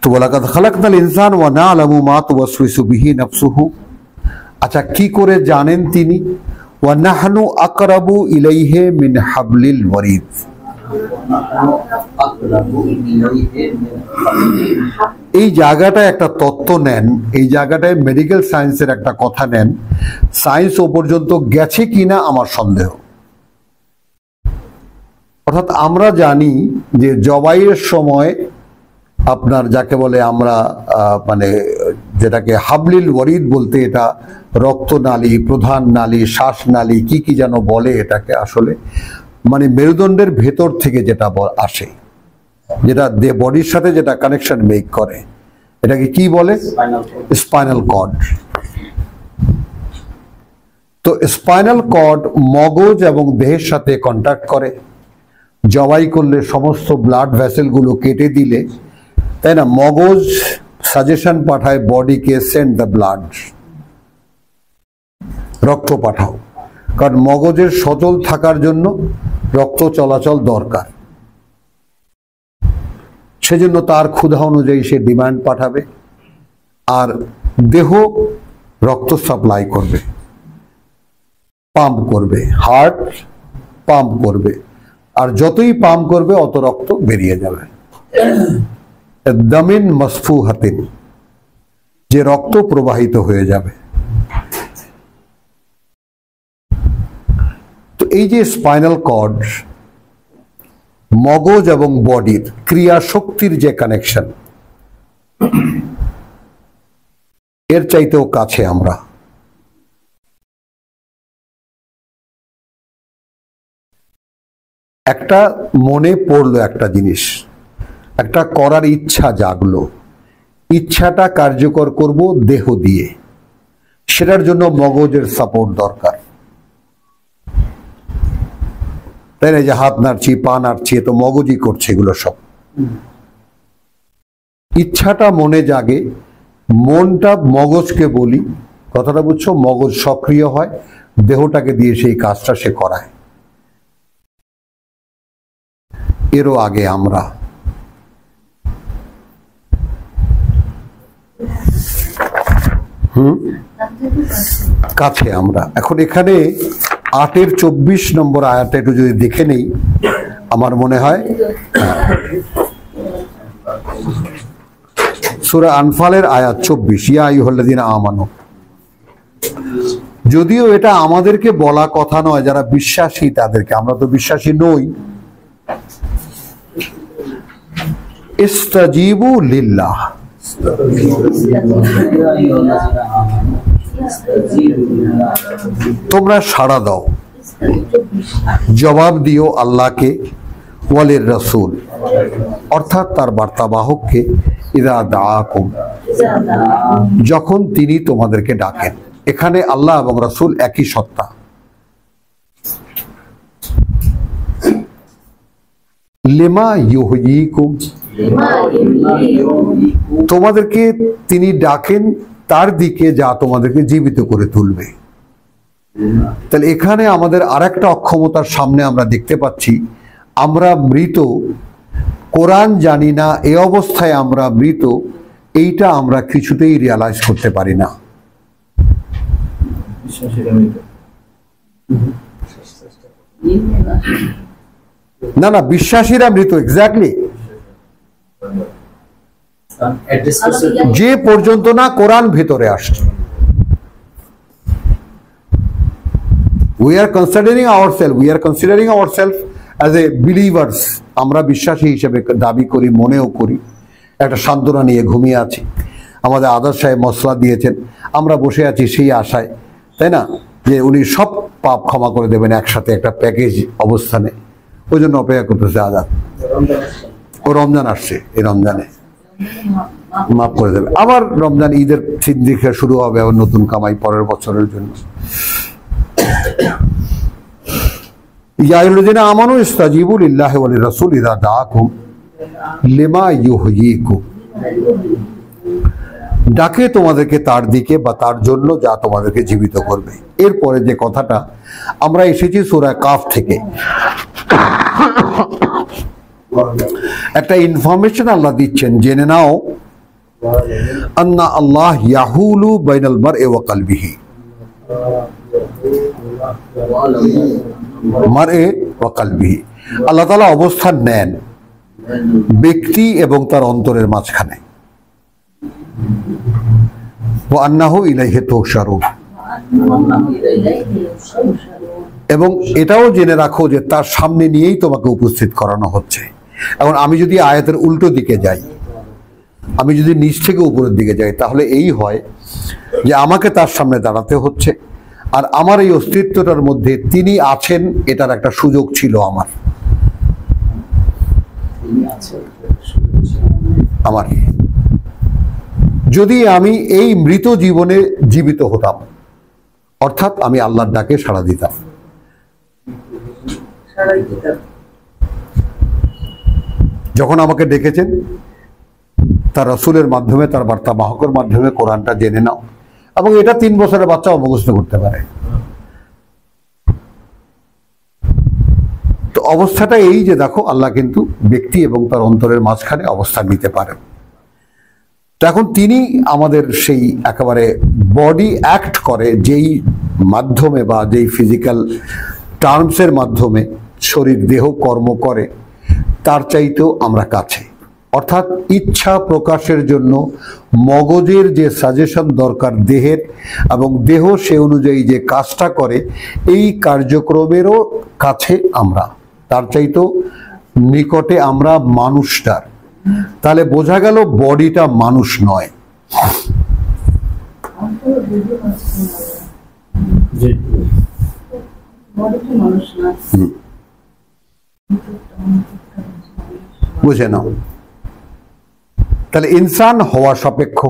তো ওয়ালাকাদ খালাকনাল ইনসান ওয়া না'লামু মা তুওয়াসবিসু বিহি নাফসুহু, আচ্ছা কি করে জানেন তিনি? ওয়া নাহনু আকরাবু ইলাইহি মিন হাবলিল ওয়ারিদ, এই জায়গাটায় একটা তত্ত্ব নেন, এই জায়গাটায় মেডিকেল সায়েন্সের একটা কথা নেন, সায়েন্স ও পর্যন্ত গেছে কিনা আমার সন্দেহ। অর্থাৎ আমরা জানি যে জবাইয়ের সময় আপনার যাকে বলে আমরা মানে যেটাকে হাবলিল ওয়ারিদ বলতে, এটা রক্তনালী, প্রধান নালী, শ্বাসনালী, কি কি যেন বলে এটাকে, আসলে মানে মেরুদণ্ডের ভেতর থেকে যেটা আসে, যেটা বডির সাথে যেটা কানেকশন মেক করে, এটাকে কি বলে? Spinal cord. তো স্পাইনাল কর্ড মগজ এবং দেহের সাথে কন্ট্যাক্ট করে, জবাই করলে সমস্ত ব্লাড ভেসেলগুলো কেটে দিলে, তাই না, মগজ সাজেশন পাঠায় বডিকে, সেন্ড দ্য ব্লাড, রক্ত পাঠাও, কারণ মগজের সচল থাকার জন্য রক্ত চলাচল দরকার। সেজন্য তার ক্ষুধা অনুযায়ী সে ডিমান্ড পাঠাবে, আর দেহ রক্ত সাপ্লাই করবে, পাম্প করবে, হার্ট পাম্প করবে, আর যতই পাম্প করবে অত রক্ত বেরিয়ে যাবে। দামিন মাসফুহাতিন, যে রক্ত প্রবাহিত হয়ে যাবে। তো এই যে স্পাইনাল কর্ড, মগজ এবং বডির ক্রিয়া শক্তির যে কানেকশন, এর চাইতেও কাছে আমরা। একটা মনে পড়লো একটা জিনিস, একটা করার ইচ্ছা জাগলো, ইচ্ছাটা কার্যকর করব দেহ দিয়ে, সেটার জন্য মগজের সাপোর্ট দরকার, তাই না? যে হাত নাড়ছি, পা নাড়ছি, তো মগজই করছে এগুলো সব। ইচ্ছাটা মনে জাগে, মনটা মগজকে বলি, কথাটা বুঝছো, মগজ সক্রিয় হয়, দেহটাকে দিয়ে সেই কাজটা সে করায়। এরও আগে আমরা। কাছে আমরা। এখন এখানে 8-24 নম্বর আয়াতটা একটু যদি দেখে নেই, আমার মনে হয় সূরা আনফালের আয়াত 24, ইয়া আইয়ুহাল্লাযীনা আমানু। যদিও এটা আমাদেরকে বলা কথা নয়, যারা বিশ্বাসী তাদেরকে, আমরা তো বিশ্বাসী নই। ইস্তাজিবু লিল্লাহ, তোমরা সাড়া দাও, জবাব দিও আল্লাহকে, ওয়ালির রাসূল অর্থাৎ তার বার্তাবাহককে, ইযা দাআকুম যখন তিনি তোমাদেরকে ডাকেন। এখানে আল্লাহ এবং রাসূল একই সত্তা। লিমা ইউহয়িকুম, তোমাদেরকে তিনি ডাকেন তার দিকে যা তোমাদেরকে জীবিত করে তুলবে। তাহলে এখানে আমাদের আরেকটা অক্ষমতার সামনে আমরা দেখতে পাচ্ছি, আমরা মৃত, কোরআন জানি না, এই অবস্থায় আমরা মৃত, এইটা আমরা কিছুতেই রিয়ালাইজ করতে পারি না। না না, বিশ্বাসীরা মৃত, এক্স্যাক্টলি। যে পর্যন্ত না কোরআন ভিতরে আসছে, we are considering ourselves as a believers, আমরা বিশ্বাসী হিসেবে দাবি করি, মনেও করি, একটা সান্ত্বনা নিয়ে ঘুমিয়ে আছি। আমাদের আদর্শ সাহেব মসলা দিয়েছেন, আমরা বসে আছি সেই আশায়, তাই না, যে উনি সব পাপ ক্ষমা করে দেবেন একসাথে, একটা প্যাকেজ অবস্থানে। ওই জন্য অপেক্ষা করতেছে আজাদ। ও রমজান আসছে, এই রমজানে মাফ করে দেবে। আবার রমজান ঈদের সিদ্দিকা শুরু হবে, আবার নতুন কামাই পরের বছরের জন্য। ইয়া আইয়ুহাল্লাযীনা আমানু ইস্তাজিবু লিল্লাহি ওয়া লির-রাসূল ইযা দাআকুম লিমা ইউহয়িকুম, ডাকে তোমাদেরকে তার দিকে বা তার জন্য যা তোমাদেরকে জীবিত করবে। এরপরে যে কথাটা, আমরা এসেছি সূরা কাফ থেকে, একটা ইনফরমেশন আল্লাহ দিচ্ছেন, জেনে নাও, আন্না আল্লাহ ইয়াহুলু বাইনাল মারই ওয়া কলবিহি, মারই ওয়া কলবিহি, আল্লাহ তাআলা অবস্থান নেন ব্যক্তি এবং তার অন্তরের মাঝখানে। ওয়া আন্নাহু ইলাইহি তুহশারুন, এবং এটাও জেনে রাখো যে তার সামনে নিয়েই তোমাকে উপস্থিত করানো হচ্ছে। এখন আমি যদি আয়াতের উল্টো দিকে যাই, আমি যদি নিচ থেকে উপরের দিকে যাই, তাহলে এই হয় যে আমাকে তার সামনে দাঁড়াতে হচ্ছে, আর আমার এই অস্তিত্বটার মধ্যে তিনি আছেন, এটার একটা সুযোগ ছিল আমার। যদি আমি এই মৃত জীবনে জীবিত হতাম, অর্থাৎ আমি আল্লাহর ডাকে সাড়া দিতাম, যখন আমাকে ডেকেছেন তার রাসূলের মাধ্যমে, তার বার্তা বাহকের মাধ্যমে, কোরআনটা জেনে নাও, এবং এটা 3 বছরের বাচ্চাও মুখস্থ করতে পারে। তো অবস্থাটা এই যে দেখো, আল্লাহ কিন্তু ব্যক্তি এবং তার অন্তরের মাঝখানে অবস্থান নিতে পারেন। তো এখন তিনি আমাদের সেই একেবারে বডি অ্যাক্ট করে যেই মাধ্যমে বা যেই ফিজিক্যাল টার্মসের মাধ্যমে শরীর দেহ কর্ম করে, তার চাইতেও আমরা কাছে। অর্থাৎ ইচ্ছা প্রকাশের জন্য মগজের যে সাজেশন দরকার দেহের, এবং দেহ সে অনুযায়ী যে কাজটা করে, এই কার্যক্রমেরও কাছে আমরা, তার চাইতেও নিকটে আমরা মানুষটার, তাহলে বোঝা গেল বডিটা মানুষ নয়। বুঝে নাও, তাহলে ইনসান হওয়া সাপেক্ষ।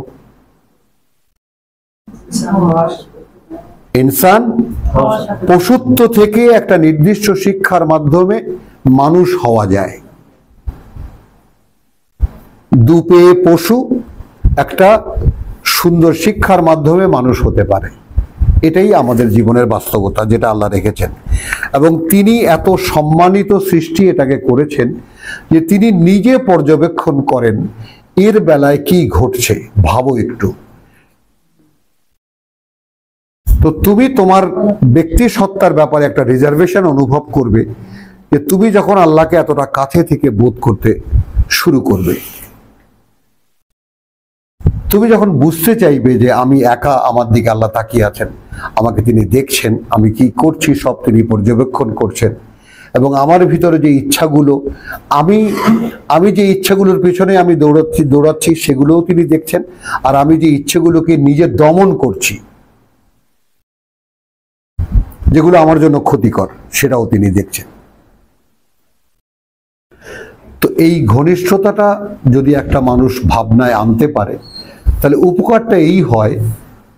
ইনসান পশুত্ব থেকে একটা নির্দিষ্ট শিক্ষার মাধ্যমে মানুষ হওয়া যায়। দুপেয়ে পশু একটা সুন্দর শিক্ষার মাধ্যমে মানুষ হতে পারে। এটাই আমাদের জীবনের বাস্তবতা, যেটা আল্লাহ রেখেছেন। এবং তিনি এত সম্মানিত সৃষ্টি এটাকে করেছেন যে তিনি নিজে পর্যবেক্ষণ করেন এর বেলায় কি ঘটছে। ভাবো একটু, তো তুমি তোমার ব্যক্তি সত্তার ব্যাপারে একটা রিজার্ভেশন অনুভব করবে যে তুমি যখন আল্লাহকে এতটা কাছে থেকে বোধ করতে শুরু করবে, তুমি যখন বুঝতে চাইবে যে আমি একা, আমার দিকে আল্লাহ তাকিয়ে আছেন, আমাকে তিনি দেখছেন, আমি কি করছি সব তিনি পর্যবেক্ষণ করছেন, এবং আমার ভিতরে যে ইচ্ছাগুলো, আমি যে ইচ্ছাগুলোর পিছনে আমি দৌড়াচ্ছি সেগুলোও তিনি দেখছেন, আর আমি যে ইচ্ছেগুলোকে নিজে দমন করছি, যেগুলো আমার জন্য ক্ষতিকর, সেটাও তিনি দেখছেন। তো এই ঘনিষ্ঠতাটা যদি একটা মানুষ ভাবনায় আনতে পারে, তাহলে উপকারটা এই হয়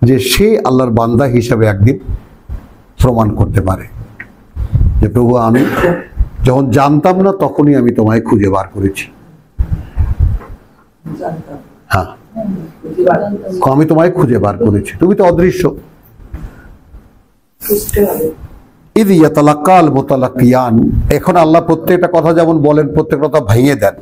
যে সে আল্লাহর বান্দা হিসাবে একদিন প্রমাণ করতে পারে যে প্রভু, আমি যখন জানতাম না তখনই আমি তোমায় খুঁজে বার করেছি। হ্যাঁ, আমি তোমায় খুঁজে বার করেছি, তুমি তো অদৃশ্য। এখন আল্লাহ প্রত্যেকটা কথা যেমন বলেন, প্রত্যেক কথা ভেঙে দেন।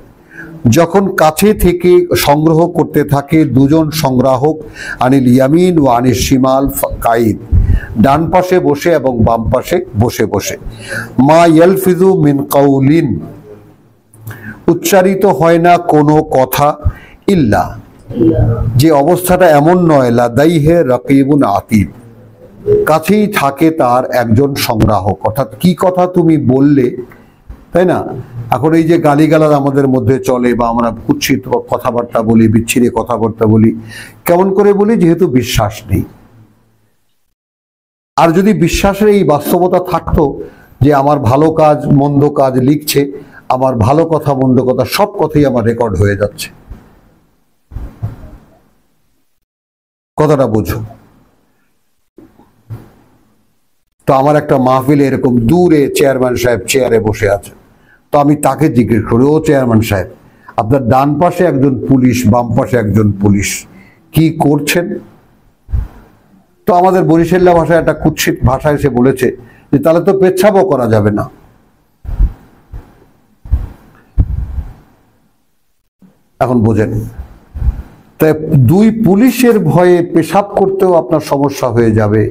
যখন কাছে থেকে সংগ্রহ করতে থাকে দুজন সংগ্রাহক, আনিল ইয়ামিন ও আনিল শিমাল কাইদ, ডান পাশে বসে এবং বাম পাশে বসে বসে। মা ইয়ালফিজু মিন কাউলিন, উচ্চারিত হয় না কোনো কথা, ইল্লা, যে অবস্থাটা এমন নয়, লাদাইহে রাকিবুন আতীদ, কাছেই থাকে তার একজন সংগ্রাহক। অর্থাৎ কি কথা তুমি বললে, তাই না? এখন এই যে গালিগালাজ আমাদের মধ্যে চলে, বা আমরা কুৎসিত কথাবার্তা বলি, বিচ্ছিরি কথাবার্তা বলি, কেমন করে বলি? যেহেতু বিশ্বাস নেই। আর যদি বিশ্বাসের এই বাস্তবতা থাকতো যে আমার ভালো কাজ মন্দ কাজ লিখছে, আমার ভালো কথা মন্দ কথা সব কথাই আমার রেকর্ড হয়ে যাচ্ছে, কথাটা বুঝো। তো আমার একটা মাহফিলে এরকম দূরে চেয়ারম্যান সাহেব চেয়ারে বসে আছে, তো আমি তাকে জিজ্ঞেস করি, ও চেয়ারম্যান সাহেব, আপনার ডান পাশে একজন পুলিশ, বাম পাশে একজন পুলিশ, কি করছেন? তো আমাদের বরিশাল্লা ভাষায় একটা কুৎসিত ভাষায় সে বলেছে যে তাহলে তো পেচ্ছাপও করা যাবে না। এখন বোঝেন, তাই দুই পুলিশের ভয়ে পেশাব করতেও আপনার সমস্যা হয়ে যাবে,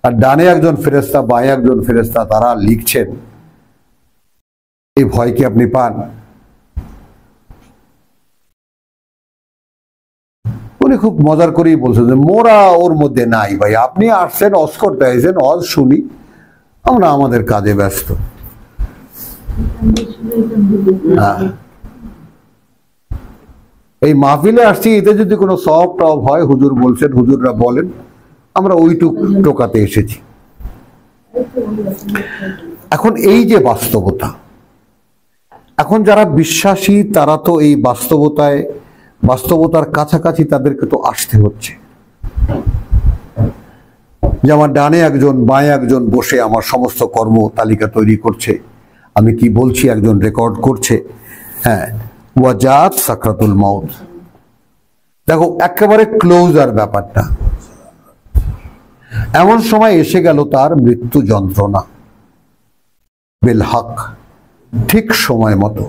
আর ডানে একজন ফেরেশতা বাঁয়ে একজন ফেরেশতা তারা লিখছেন, এই ভয় কি আপনি পান? উনি খুব মজার করেই বলছেন যে মোরা ওর মধ্যে নাই ভাই, আপনি আসছেন অজ করতে আইছেন, অজ শুনি, আমরা আমাদের কাজে ব্যস্ত। এই মাহফিলে আসছি, এতে যদি কোনো সব টব হয়, হুজুর বলছেন, হুজুররা বলেন, আমরা ওইটুক টোকাতে এসেছি। এখন এই যে বাস্তবতা, এখন যারা বিশ্বাসী তারা তো এই বাস্তবতার কাছাকাছি তাদেরকে তো আসতে হচ্ছে। যে আমার ডানে একজন বাঁয়ে একজন বসে আমার সমস্ত কর্ম তালিকা তৈরি করছে, আমি কি বলছি একজন রেকর্ড করছে। হ্যাঁ, ওয়াজাত সাকরাতুল মাউত, দেখো একেবারে ক্লোজার ব্যাপারটা, এমন সময় এসে গেল তার মৃত্যু যন্ত্রণা, বিল হক, ঠিক সময় মতো।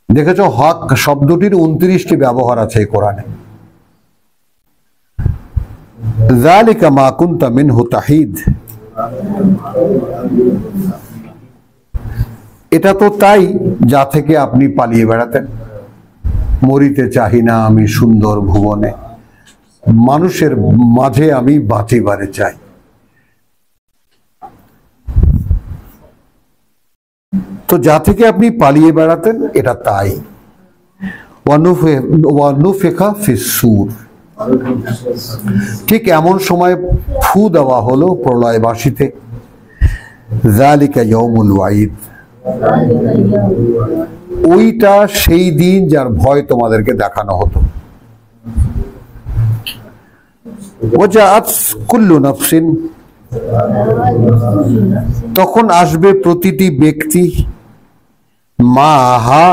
দেখেছ, হক শব্দটির 29টি ব্যবহার আছে এই কোরআনে। যালিকা মা কুনতা মিনহু তাহিদ, এটা তো তাই যা থেকে আপনি পালিয়ে বেড়াতেন। মরিতে চাহি না আমি সুন্দর ভুবনে, মানুষের মাঝে আমি বাঁচিবারে চাই। তো যা থেকে আপনি পালিয়ে বেড়াতেন এটা তাই। ওয়ানুফিখা ফিস-সূর, ঠিক এমন সময় ফু দেওয়া হলো প্রলয়বাসীতে। যালিকা ইয়াউমুল ওয়াইদ, ওইটা সেই দিন যার ভয় তোমাদেরকে দেখানো হতো। ওয়াজাআত কুল্লু নাফসিন, তখন আসবে প্রতিটি ব্যক্তি, মাহা,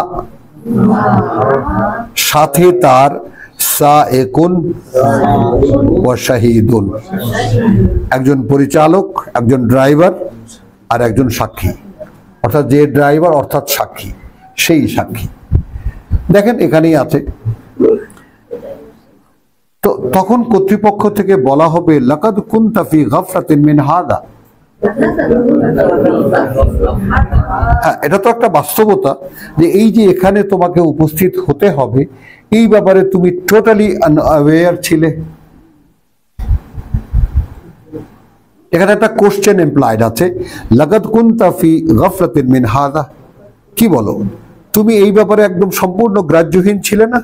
সাথে তার, সায়েকুন ওয়া শাহীদুন, একজন পরিচালক, একজন ড্রাইভার আর একজন সাক্ষী, অর্থাৎ যে ড্রাইভার অর্থাৎ সাক্ষী, সেই সাক্ষী। দেখেন এখানেই আছে। তো তখন কর্তৃপক্ষ থেকে বলা হবে, লাকাদ কুনতা ফি গাফলাতিন মিন হাদা। হ্যাঁ, এটা তো একটা বাস্তবতা যে এই যে এখানে তোমাকে উপস্থিত হতে হবে, এই ব্যাপারে তুমি টোটালি আনঅ্যাওয়্যার ছিলে। এখানে একটা কোশ্চেন এমপ্লয়েড আছে, লাকাদ কুনতা ফি গাফলাতিন মিন হাদা, কি বলো তুমি এই ব্যাপারে একদম সম্পূর্ণ গ্রাহ্যহীন ছিলে না?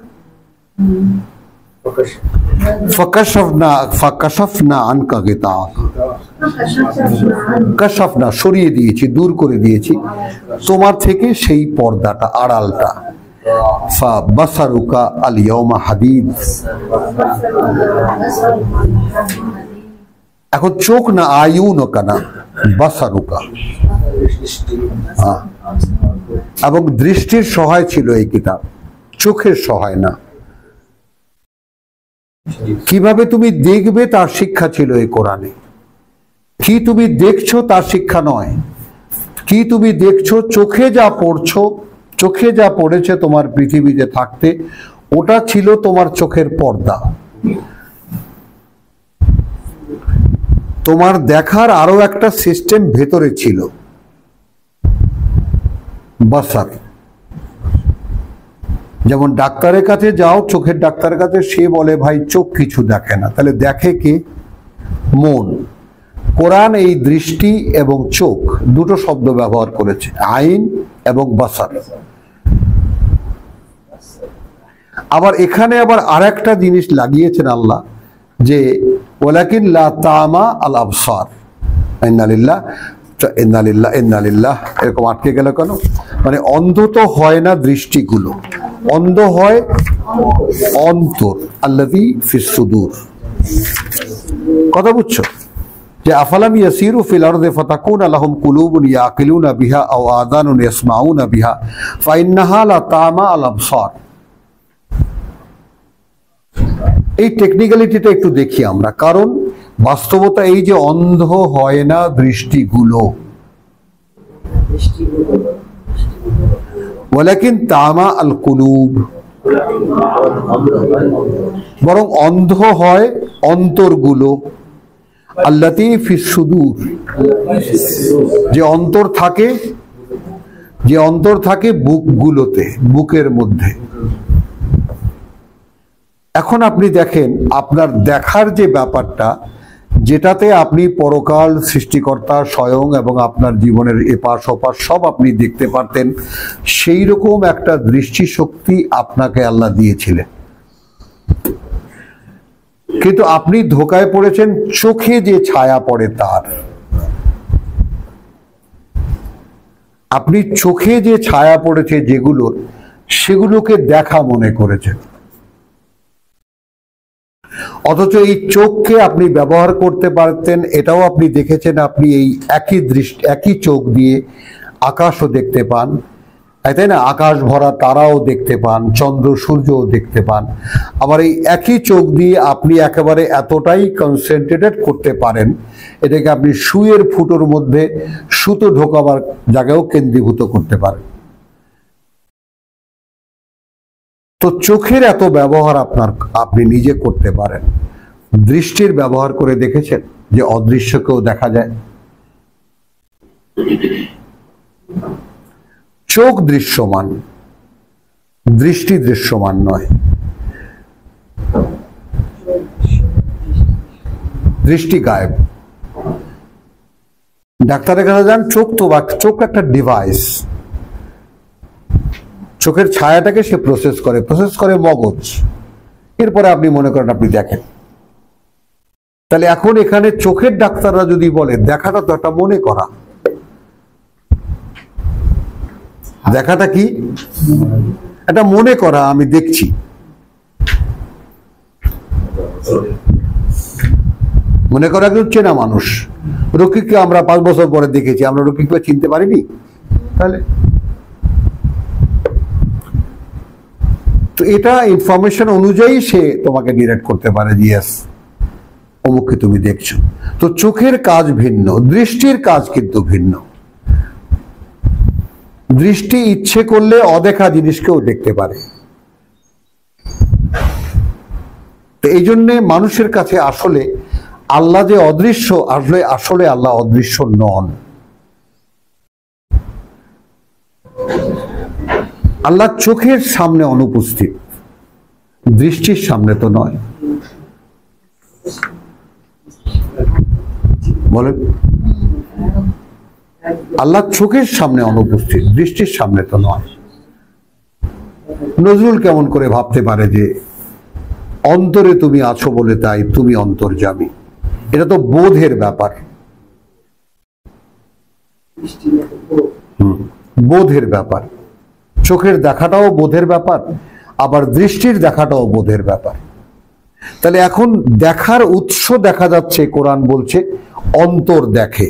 ফাকাশাফনা আনকা গিতাআক, কাশাফনা সরিয়ে দিয়েছি, দূর করে দিয়েছি তোমার থেকে সেই পর্দাটা, আড়ালটা। ফাবাসারুকা আল ইয়াউমা হাদীদ, এখন চোখ না, আয়ুনুকা না, বাসারুকা। এবং দৃষ্টির সহায় ছিল এই কিতাব, চোখের সহায় না। কিভাবে তুমি দেখবে তার শিক্ষা ছিল এই কোরআনে। কি তুমি দেখছো তার শিক্ষা নয়, কি তুমি দেখছো, চোখে যা পড়ছো, চোখে যা পড়েছে তোমার পৃথিবীতে থাকতে, ওটা ছিল তোমার চোখের পর্দা। তোমার দেখার আরো একটা সিস্টেম ভেতরে ছিল, বাসার। যেমন ডাক্তারের কাছে যাও, চোখের ডাক্তারের কাছে, সে বলে ভাই চোখ কিছু দেখে না, তাহলে দেখে কে? মন। কোরআন এই দৃষ্টি এবং চোখ দুটো শব্দ ব্যবহার করেছে, আইন এবং বাসার। আবার এখানে আবার আরেকটা জিনিস লাগিয়েছেন আল্লাহ, যে ওয়ালাকিন লা তামা আল আবসার। ইন্নালিল্লাহ ইন্নালিল্লাহ ইন্নালিল্লাহ, এরকম আটকে গেল কেন? মানে অন্ধ তো হয় না দৃষ্টিগুলো, অন্ধ হয় অন্তর, আল্লাযী ফিস সুদূর। কথা বুঝছো? যে আফালাম ইয়াসিরু ফিল আরদি ফাতাকুনা লাহুম কুলুবুন ইয়াকিলুনা বিহা আও আযানুন ইয়াসমাউনা বিহা ফাইন্নাহা লা তামা আল আবসার। এই টেকনিক্যালিটিটা একটু দেখি আমরা, কারণ বাস্তবতা এই যে অন্ধ হয় না দৃষ্টিগুলো, ওয়ালাকিন তামা আল কুলুব, বরং অন্ধ হয় অন্তরগুলো, আল্লাতী ফিস সুদূর, যে অন্তর থাকে, যে অন্তর থাকে বুকগুলোতে, বুকের মধ্যে। এখন আপনি দেখেন আপনার দেখার যে ব্যাপারটা, যেটাতে আপনি পরকাল, সৃষ্টিকর্তা স্বয়ং এবং আপনার জীবনের এপাশ ওপাশ সব আপনি দেখতে পারতেন, সেই রকম একটা দৃষ্টিশক্তি আপনাকে আল্লাহ দিয়েছিলেন। কিন্তু আপনি ধোকায় পড়েছেন চোখে যে ছায়া পড়ে তার। আপনি চোখে যে ছায়া পড়েছে যেগুলোর, সেগুলোকে দেখা মনে করেছেন। অথচ এই চোখকে আপনি ব্যবহার করতে পারতেন, এটাও আপনি দেখেছেন। আপনি এই একই চোখ দিয়ে আকাশও দেখতে পান, তাই না? আকাশ ভরা তারাও দেখতে পান, চন্দ্র সূর্যও দেখতে পান। আবার এই একই চোখ দিয়ে আপনি একেবারে এতটাই কনসেন্ট্রেটেড করতে পারেন, এটাকে আপনি সুইয়ের ফুটোর মধ্যে সুতো ঢোকাবার জায়গায়ও কেন্দ্রীভূত করতে পারেন। তো চোখের এত ব্যবহার আপনি নিজে করতে পারেন। দৃষ্টির ব্যবহার করে দেখেছেন যে অদৃশ্যকেও দেখা যায়। চোখ দৃশ্যমান, দৃষ্টি দৃশ্যমান নয়। দৃষ্টি গায়েব। ডাক্তারের কাছে যান, চোখ তো চোখ একটা ডিভাইস, চোখের ছায়াটাকে সে প্রসেস করে মগজ, এরপরে আপনি মনে করেন আপনি দেখেন। তাহলে এখন এখানে চোখের ডাক্তাররা যদি বলে দেখাটা তো একটা মনে করা, দেখাটা কি এটা মনে করা, আমি দেখছি। মনে করা একজন চেনা মানুষ, রকিককে আমরা 5 বছর পরে দেখেছি, আমরা রকিককে চিনতে পারিনি। তাহলে তো এটা ইনফরমেশন অনুযায়ী সে তোমাকে ডিরেক্ট করতে পারে যে ইয়েস অমুককে তুমি দেখছো। তো চোখের কাজ ভিন্ন, দৃষ্টির কাজ কিন্তু ভিন্ন। দৃষ্টি ইচ্ছে করলে অদেখা জিনিসকেও দেখতে পারে। তো এই জন্যে মানুষের কাছে আসলে আল্লাহ যে অদৃশ্য, আসলে আল্লাহ অদৃশ্য নন। আল্লাহ চোখের সামনে অনুপস্থিত, দৃষ্টির সামনে তো নয়। বলেন, আল্লাহ চোখের সামনে অনুপস্থিত, দৃষ্টির সামনে তো নয়। নজরুল কেমন করে ভাবতে পারে যে অন্তরে তুমি আছো বলে তাই তুমি অন্তর্যামী? এটা তো বোধের ব্যাপার। বোধের ব্যাপার। চোখের দেখাটাও বোধের ব্যাপার, আবার দৃষ্টির দেখাটাও বোধের ব্যাপার। তাহলে এখন দেখার উৎস দেখা যাচ্ছে, কোরআন বলছে অন্তর দেখে,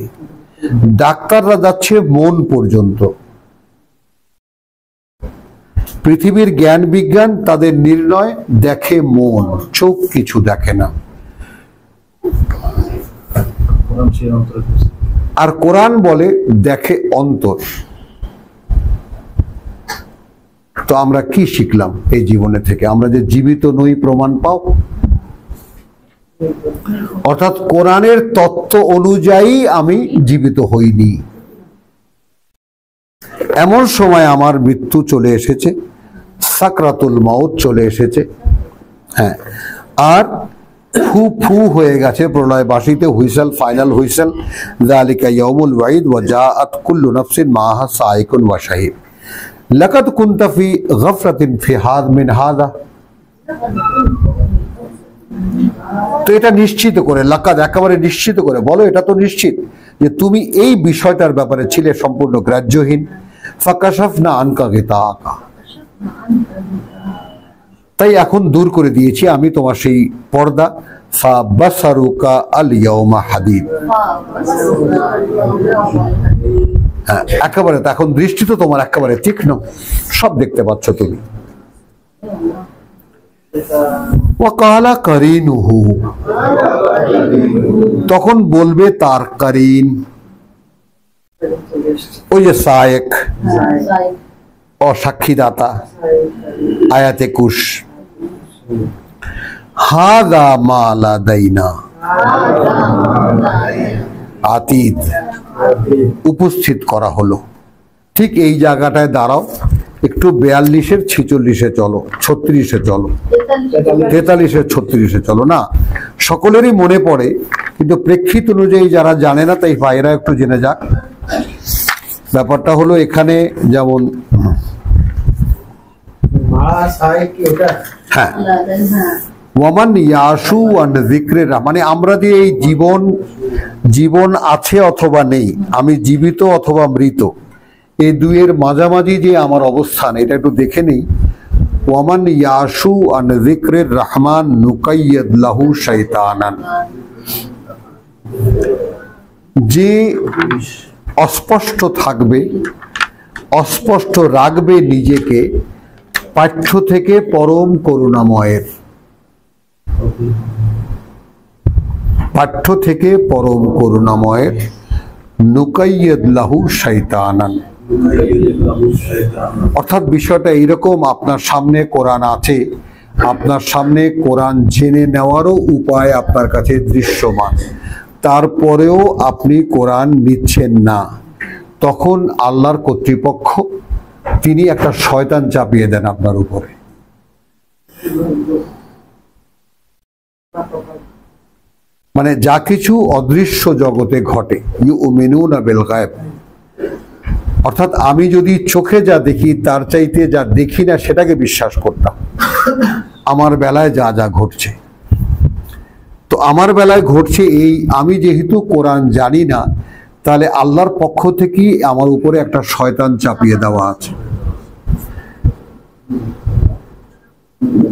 ডাক্তাররা যাচ্ছে মন পর্যন্ত। পৃথিবীর জ্ঞান বিজ্ঞান তাদের নির্ণয় দেখে মন, চোখ কিছু দেখে না। আর কোরআন বলে দেখে অন্তর। তো আমরা কি শিখলাম এই জীবনে থেকে? আমরা যে জীবিত নই প্রমাণ পাও। অর্থাৎ কোরআনের তত্ত্ব অনুযায়ী আমি জীবিত হইনি। এমন সময় আমার মৃত্যু চলে এসেছে, সাকরাতুল মাউত চলে এসেছে। হ্যাঁ, আর ফু ফু হয়ে গেছে প্রলয় বাসিতে, হুইসেল, ফাইনাল হুইসেল। যালিকা ইয়াউমুল ওয়াইদ ওয়া জাআত কুল্লু নাফসিন মাহা সাইকুন ওয়া শাহিদ। লাকাদ কুনতা ফি গাফরাতিন ফি মিন হাযা। তো এটা নিশ্চিত করে, লাকাদ একেবারে নিশ্চিত করে বলো, এটা তো নিশ্চিত যে তুমি এই বিষয়টার ব্যাপারে ছিলে সম্পূর্ণ গ্রাহ্যহীন। ফাকাশাফনা আনকা গিতাআকা, তাই এখন দূর করে দিয়েছি আমি তোমার সেই পর্দা। ফাবাসারুকা আল ইয়াউমা হাদীদ। হ্যাঁ, একেবারে এখন দৃষ্টি তো তোমার একেবারে তীক্ষ্ণ, সব দেখতে পাচ্ছ তুমি। ওয়াকালা কারিনুহু, তখন বলবে তার কারিন, ওই যে সায়েক, অসাক্ষীদাতা, আয়াতে কুশ, হাদা মা লাদাইনা আতীত, উপস্থিত করা হলো। ঠিক এই জায়গাটায় দাঁড়াও, একটু 42-এর 46-এ চলো, 36-এ চলো, 43-এর 36-এ চলো। না, সকলেরই মনে পড়ে, কিন্তু প্রেক্ষিত অনুযায়ী যারা জানে না, তাই ভাইরা একটু জেনে যাক। ব্যাপারটা হলো এখানে যেমন হ্যাঁ, ওয়ামান ইয়াশু আন যিকরির, মানে আমরা যে এই জীবন আছে অথবা নেই, আমি জীবিত অথবা মৃত, এই দুইয়ের মাঝামাঝি যে আমার অবস্থান, এটা একটু দেখে নেই। ওয়ামান ইয়াশু আন যিকরির রহমান নুকাইয়্যিদ লাহু শাইতানান, যে অস্পষ্ট থাকবে, অস্পষ্ট রাখবে নিজেকে পাঠ্য থেকে পরম করুণাময়ের, পাঠ্য থেকে পরম করুণাময়ের, নুকাইয়্যিদ লাহু শাইতানান। অর্থাৎ বিষয়টা এইরকম, আপনার সামনে কোরআন আছে, আপনার সামনে কোরআন জেনে নেওয়ারও উপায় আপনার কাছে দৃশ্যমান, তারপরেও আপনি কোরআন নিচ্ছেন না, তখন আল্লাহর কর্তৃপক্ষ তিনি একটা শয়তান চাপিয়ে দেন আপনার উপরে। মানে যা কিছু অদৃশ্য জগতে ঘটে, ইউমিনুনা বিল গায়ব, অর্থাৎ আমি যদি চোখে যা দেখি তার চাইতে যা দেখি না সেটাকে বিশ্বাস করতাম। আমার বেলায় যা যা ঘটছে, তো আমার বেলায় ঘটছে এই, আমি যেহেতু কোরআন জানি না, তাহলে আল্লাহর পক্ষ থেকেই আমার উপরে একটা শয়তান চাপিয়ে দেওয়া আছে।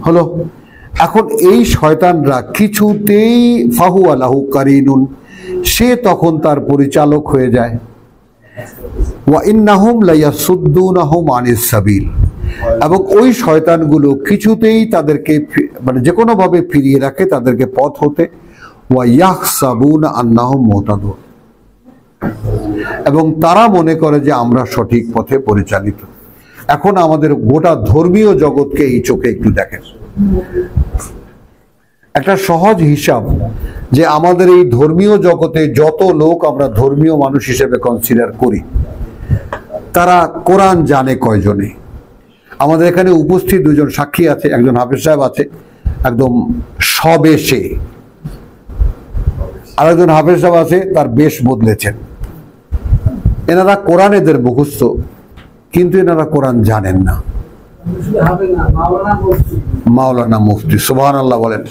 হলো, এখন এই শয়তানরা কিছুতেই ফাহু আলাহু কারিনুন, সে তখন তার পরিচালক হয়ে যায়। ওয়া ইন্নাহুম লায়াসুদ্দুনাহুম আনিস সাবিল, এবং ওই শয়তানগুলো কিছুতেই তাদেরকে মানে যে কোনো ভাবে ফিরিয়ে রাখে তাদেরকে পথ হতে। ওয়া ইয়াহসাবুনা আন্নাহুম মুহতাদুন, এবং তারা মনে করে যে আমরা সঠিক পথে পরিচালিত। এখন আমাদের গোটা ধর্মীয় জগৎকে এই চোখে একটু দেখেন, একটা সহজ হিসাব যে আমাদের এই ধর্মীয় জগতে যত লোক আমরা ধর্মীয় মানুষ হিসেবে কনসিডার করি, তারা কোরআন জানে কয়জনে? আমাদের এখানে উপস্থিত দুজন সাক্ষী আছে, একজন হাফেজ সাহেব আছে একদম স্ববেশে, আর একজন হাফেজ সাহেব আছে তার বেশ বদলেছেন। এনারা কোরআন এদের মুখস্থ, কিন্তু এনারা কোরআন জানেন না। মাওলানা মুফতি, সুবহানাল্লাহ বলেন।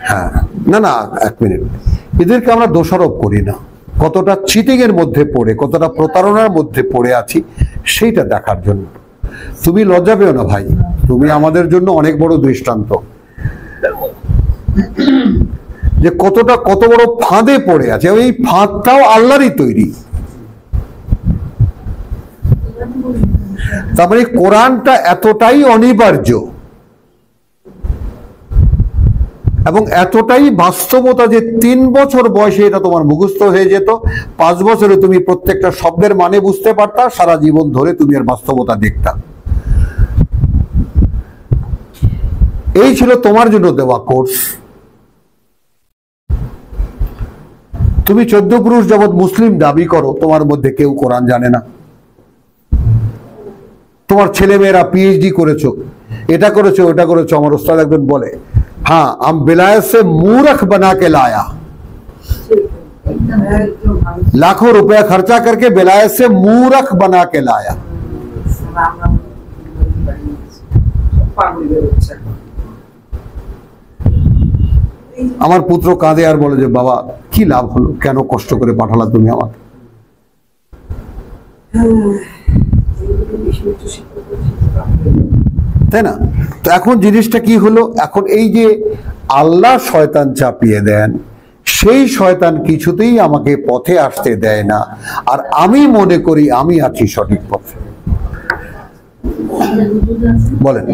হ্যাঁ, না না, এক মিনিট, এদেরকে আমরা দোষারোপ করি না, কতটা চিটিং এর মধ্যে পড়ে, কতটা প্রতারণার মধ্যে পড়ে আছি সেইটা দেখার জন্য। তুমি লজ্জা পেও না ভাই, তুমি আমাদের জন্য অনেক বড় দৃষ্টান্ত যে কত বড় ফাঁদে পড়ে আছে। এই ফাঁদটাও আল্লাহরই তৈরি। তারপরে কোরআনটা এতটাই অনিবার্য এবং এতটাই বাস্তবতা যে 3 বছর বয়সে এটা তোমার মুখস্থ হয়ে যেত, 5 বছরে তুমি প্রত্যেকটা শব্দের মানে বুঝতে পারতা, সারা জীবন ধরে তুমি এর বাস্তবতা দেখতা। এই ছিল তোমার জন্য দেওয়া কোর্স। তুমি 14 পুরুষ যাবৎ মুসলিম দাবি করো, তোমার মধ্যে কেউ কোরআন জানে না। তোমার ছেলেমেয়েরা পিএইচডি করেছো, এটা করেছো, ওটা করেছো। আমার ওস্তাদ একজন বলে, हाँ हम विलायत से मूर्ख बना के लाया, लाखों रुपया खर्चा करके विलायत से मूर्ख बना के लाया। আমার পুত্র কাঁদে আর বলে যে বাবা কি লাভ হলো, কেন কষ্ট করে পাঠালা তুমি আমাকে। তাই না? তো এখন জিনিসটা কি হলো, এখন এই যে আল্লাহ শয়তান চাপিয়ে দেন, সেই শয়তান কিছুতেই আমাকে পথে আসতে দেয় না, আর আমি মনে করি আমি আছি সঠিক পথে। বলেন,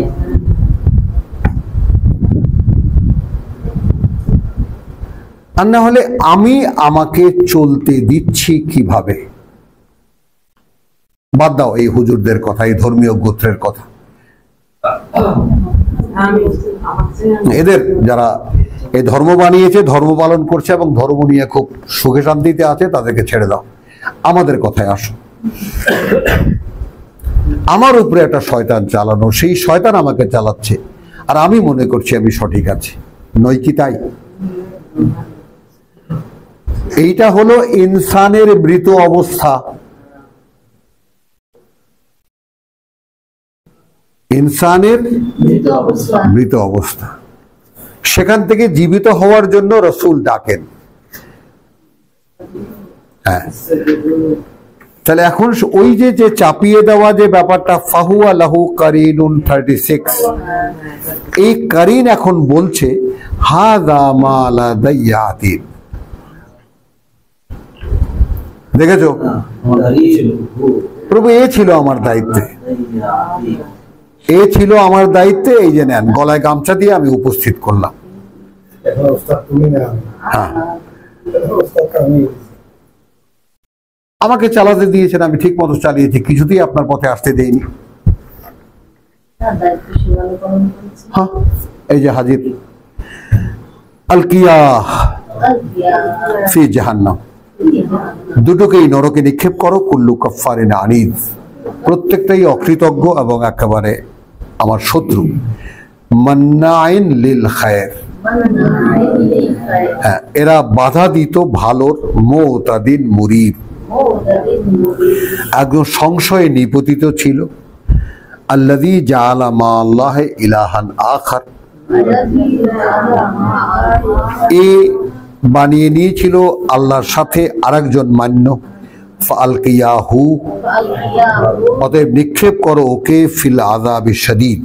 আর না হলে আমি আমাকে চলতে দিচ্ছি কিভাবে? বাদ দাও এই হুজুরদের কথা, এই ধর্মীয় গোত্রের কথা, এদের যারা এই ধর্ম বানিয়েছে, ধর্ম পালন করছে এবং ধর্ম নিয়ে খুব সুখে শান্তিতে আছে, তাদেরকে ছেড়ে দাও। আমাদের কথায় আসো। আমার উপরে একটা শয়তান চালানো, সেই শয়তান আমাকে চালাচ্ছে, আর আমি মনে করছি আমি সঠিক আছি। নয় কি তাই? এইটা হলো ইনসানের মৃত অবস্থা। ইনসানের মৃত অবস্থা, সেখান থেকে জীবিত হওয়ার জন্য রাসূল ডাকেন। হ্যাঁ, তাহলে এখন ওই যে চাপিয়ে দেওয়া যে ব্যাপারটা, ফাহুয়া লাহু কারিনুন 36, এই কারিন এখন বলছে হাযা মা লাদাইয়া আতীদ। দেখেছো প্রভু, এ ছিল আমার দায়িত্বে, এ ছিল আমার দায়িত্বে, এই যে নেন, গলায় গামছা দিয়ে আমি উপস্থিত করলাম। হ্যাঁ, আমাকে চালাতে দিয়েছেন, আমি ঠিক মতো চালিয়েছি, কিছুতেই আপনার পথে আসতে দেইনি। হ্যাঁ, এই যে হাজির, আলকিয়া ফি জাহান্নাম, দুটোকেই নরকে নিক্ষেপ করো। কুল্লু কাফফারিন আনিদ, প্রত্যেকটাই অকৃতজ্ঞ এবং একেবারে আমার শত্রু। মান্নাইন লিল খায়ের, হ্যাঁ, এরা বাধা দিত ভালোর, মুতাদিন মুরিব, একদম সংশয়ে নিপতিত ছিল। আল্লাযী জাআলা মা আল্লাহি ইলাহান আখার, এ বানিয়ে নিয়েছিল আল্লাহর সাথে আরেকজন মান্য। ফাআলকিয়াহু, অতএব নিক্ষেপ করো ওকে, ফিল আযাবি শাদীদ।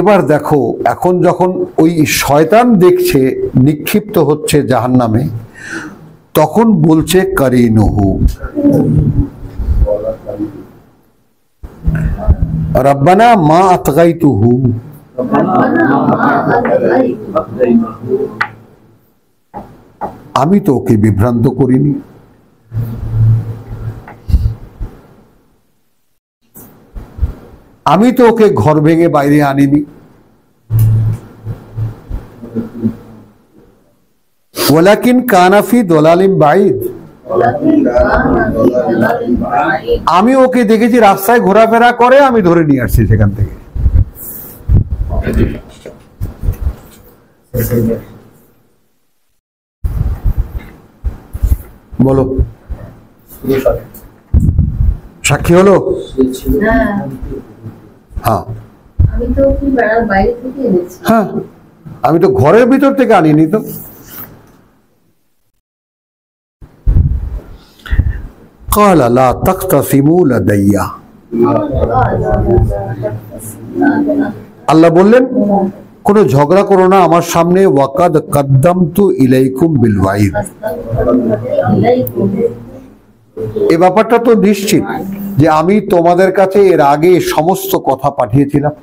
এবার দেখো, এখন যখন ওই শয়তান দেখছে নিক্ষিপ্ত হচ্ছে জাহান্নামে, তখন বলছে কারিনুহু, রব্বানা মা আতগাইতুহু, আমি তো ওকে বিভ্রান্ত করিনি। আমি তো ওকে ঘর ভেঙে বাইরে আনিনি। ওয়ালাকিন কানা ফি দালালিন বাঈদ, আমি ওকে দেখেছি রাস্তায় ঘোরাফেরা করে, আমি ধরে নিয়ে আসছি সেখান থেকে। বলো, সাক্ষী হলো? হ্যাঁ, হ্যাঁ, আমি তো ঘরের ভিতর থেকে আনিনি তো। قال لا تختصموا لدي, আল্লাহ বললেন কোনো ঝগড়া করো না আমার সামনে। ওয়াকাদ কাদ্দামতু ইলাইকুম বিল ওয়াইদ, এই ব্যাপারটা তো নিশ্চিত যে আমি তোমাদের কাছে এর আগে সমস্ত কথা পাঠিয়েছিলাম।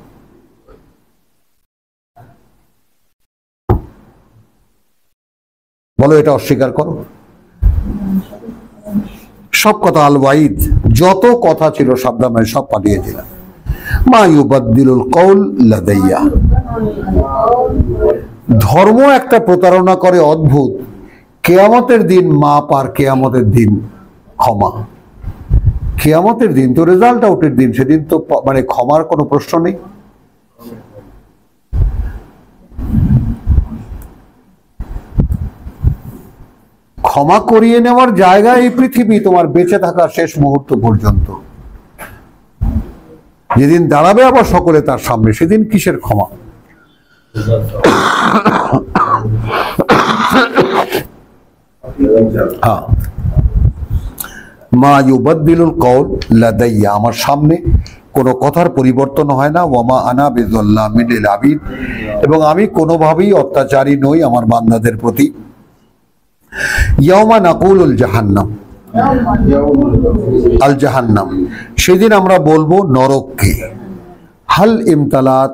বলো, এটা অস্বীকার করো? সব কথা, আল ওয়াইদ, যত কথা ছিল সাবধানে সব পাঠিয়েছিলাম। মা ইউবাদদিলুল কওল লাদাইয়া, ধর্ম একটা প্রতারণা করে অদ্ভুত। কিয়ামতের দিন মাপ আর কিয়ামতের দিন ক্ষমা। কিয়ামতের দিন তো রেজাল্ট আউটের দিন, সেদিন তো মানে ক্ষমার কোনো প্রশ্ন নেই। ক্ষমা করিয়ে নেওয়ার জায়গা এই পৃথিবী, তোমার বেঁচে থাকার শেষ মুহূর্ত পর্যন্ত। যেদিন দাঁড়াবে আবার সকলে তার সামনে, সেদিন কিসের ক্ষমা? হ্যাঁ, মা ইউবাদদিলুল কওল লাদাইয়া, আমার সামনে কোনো কথার পরিবর্তন হয় না। ওয়ামা আনা বিযাল্লামিন লিল আবিদ, এবং আমি কোনোভাবেই অত্যাচারী নই আমার বান্দাদের প্রতি। ইয়াউমা নাকুলুল জাহান্নাম, আল জাহান্নাম, সেদিন আমরা বলবো নরককে, হাল ইমতালাত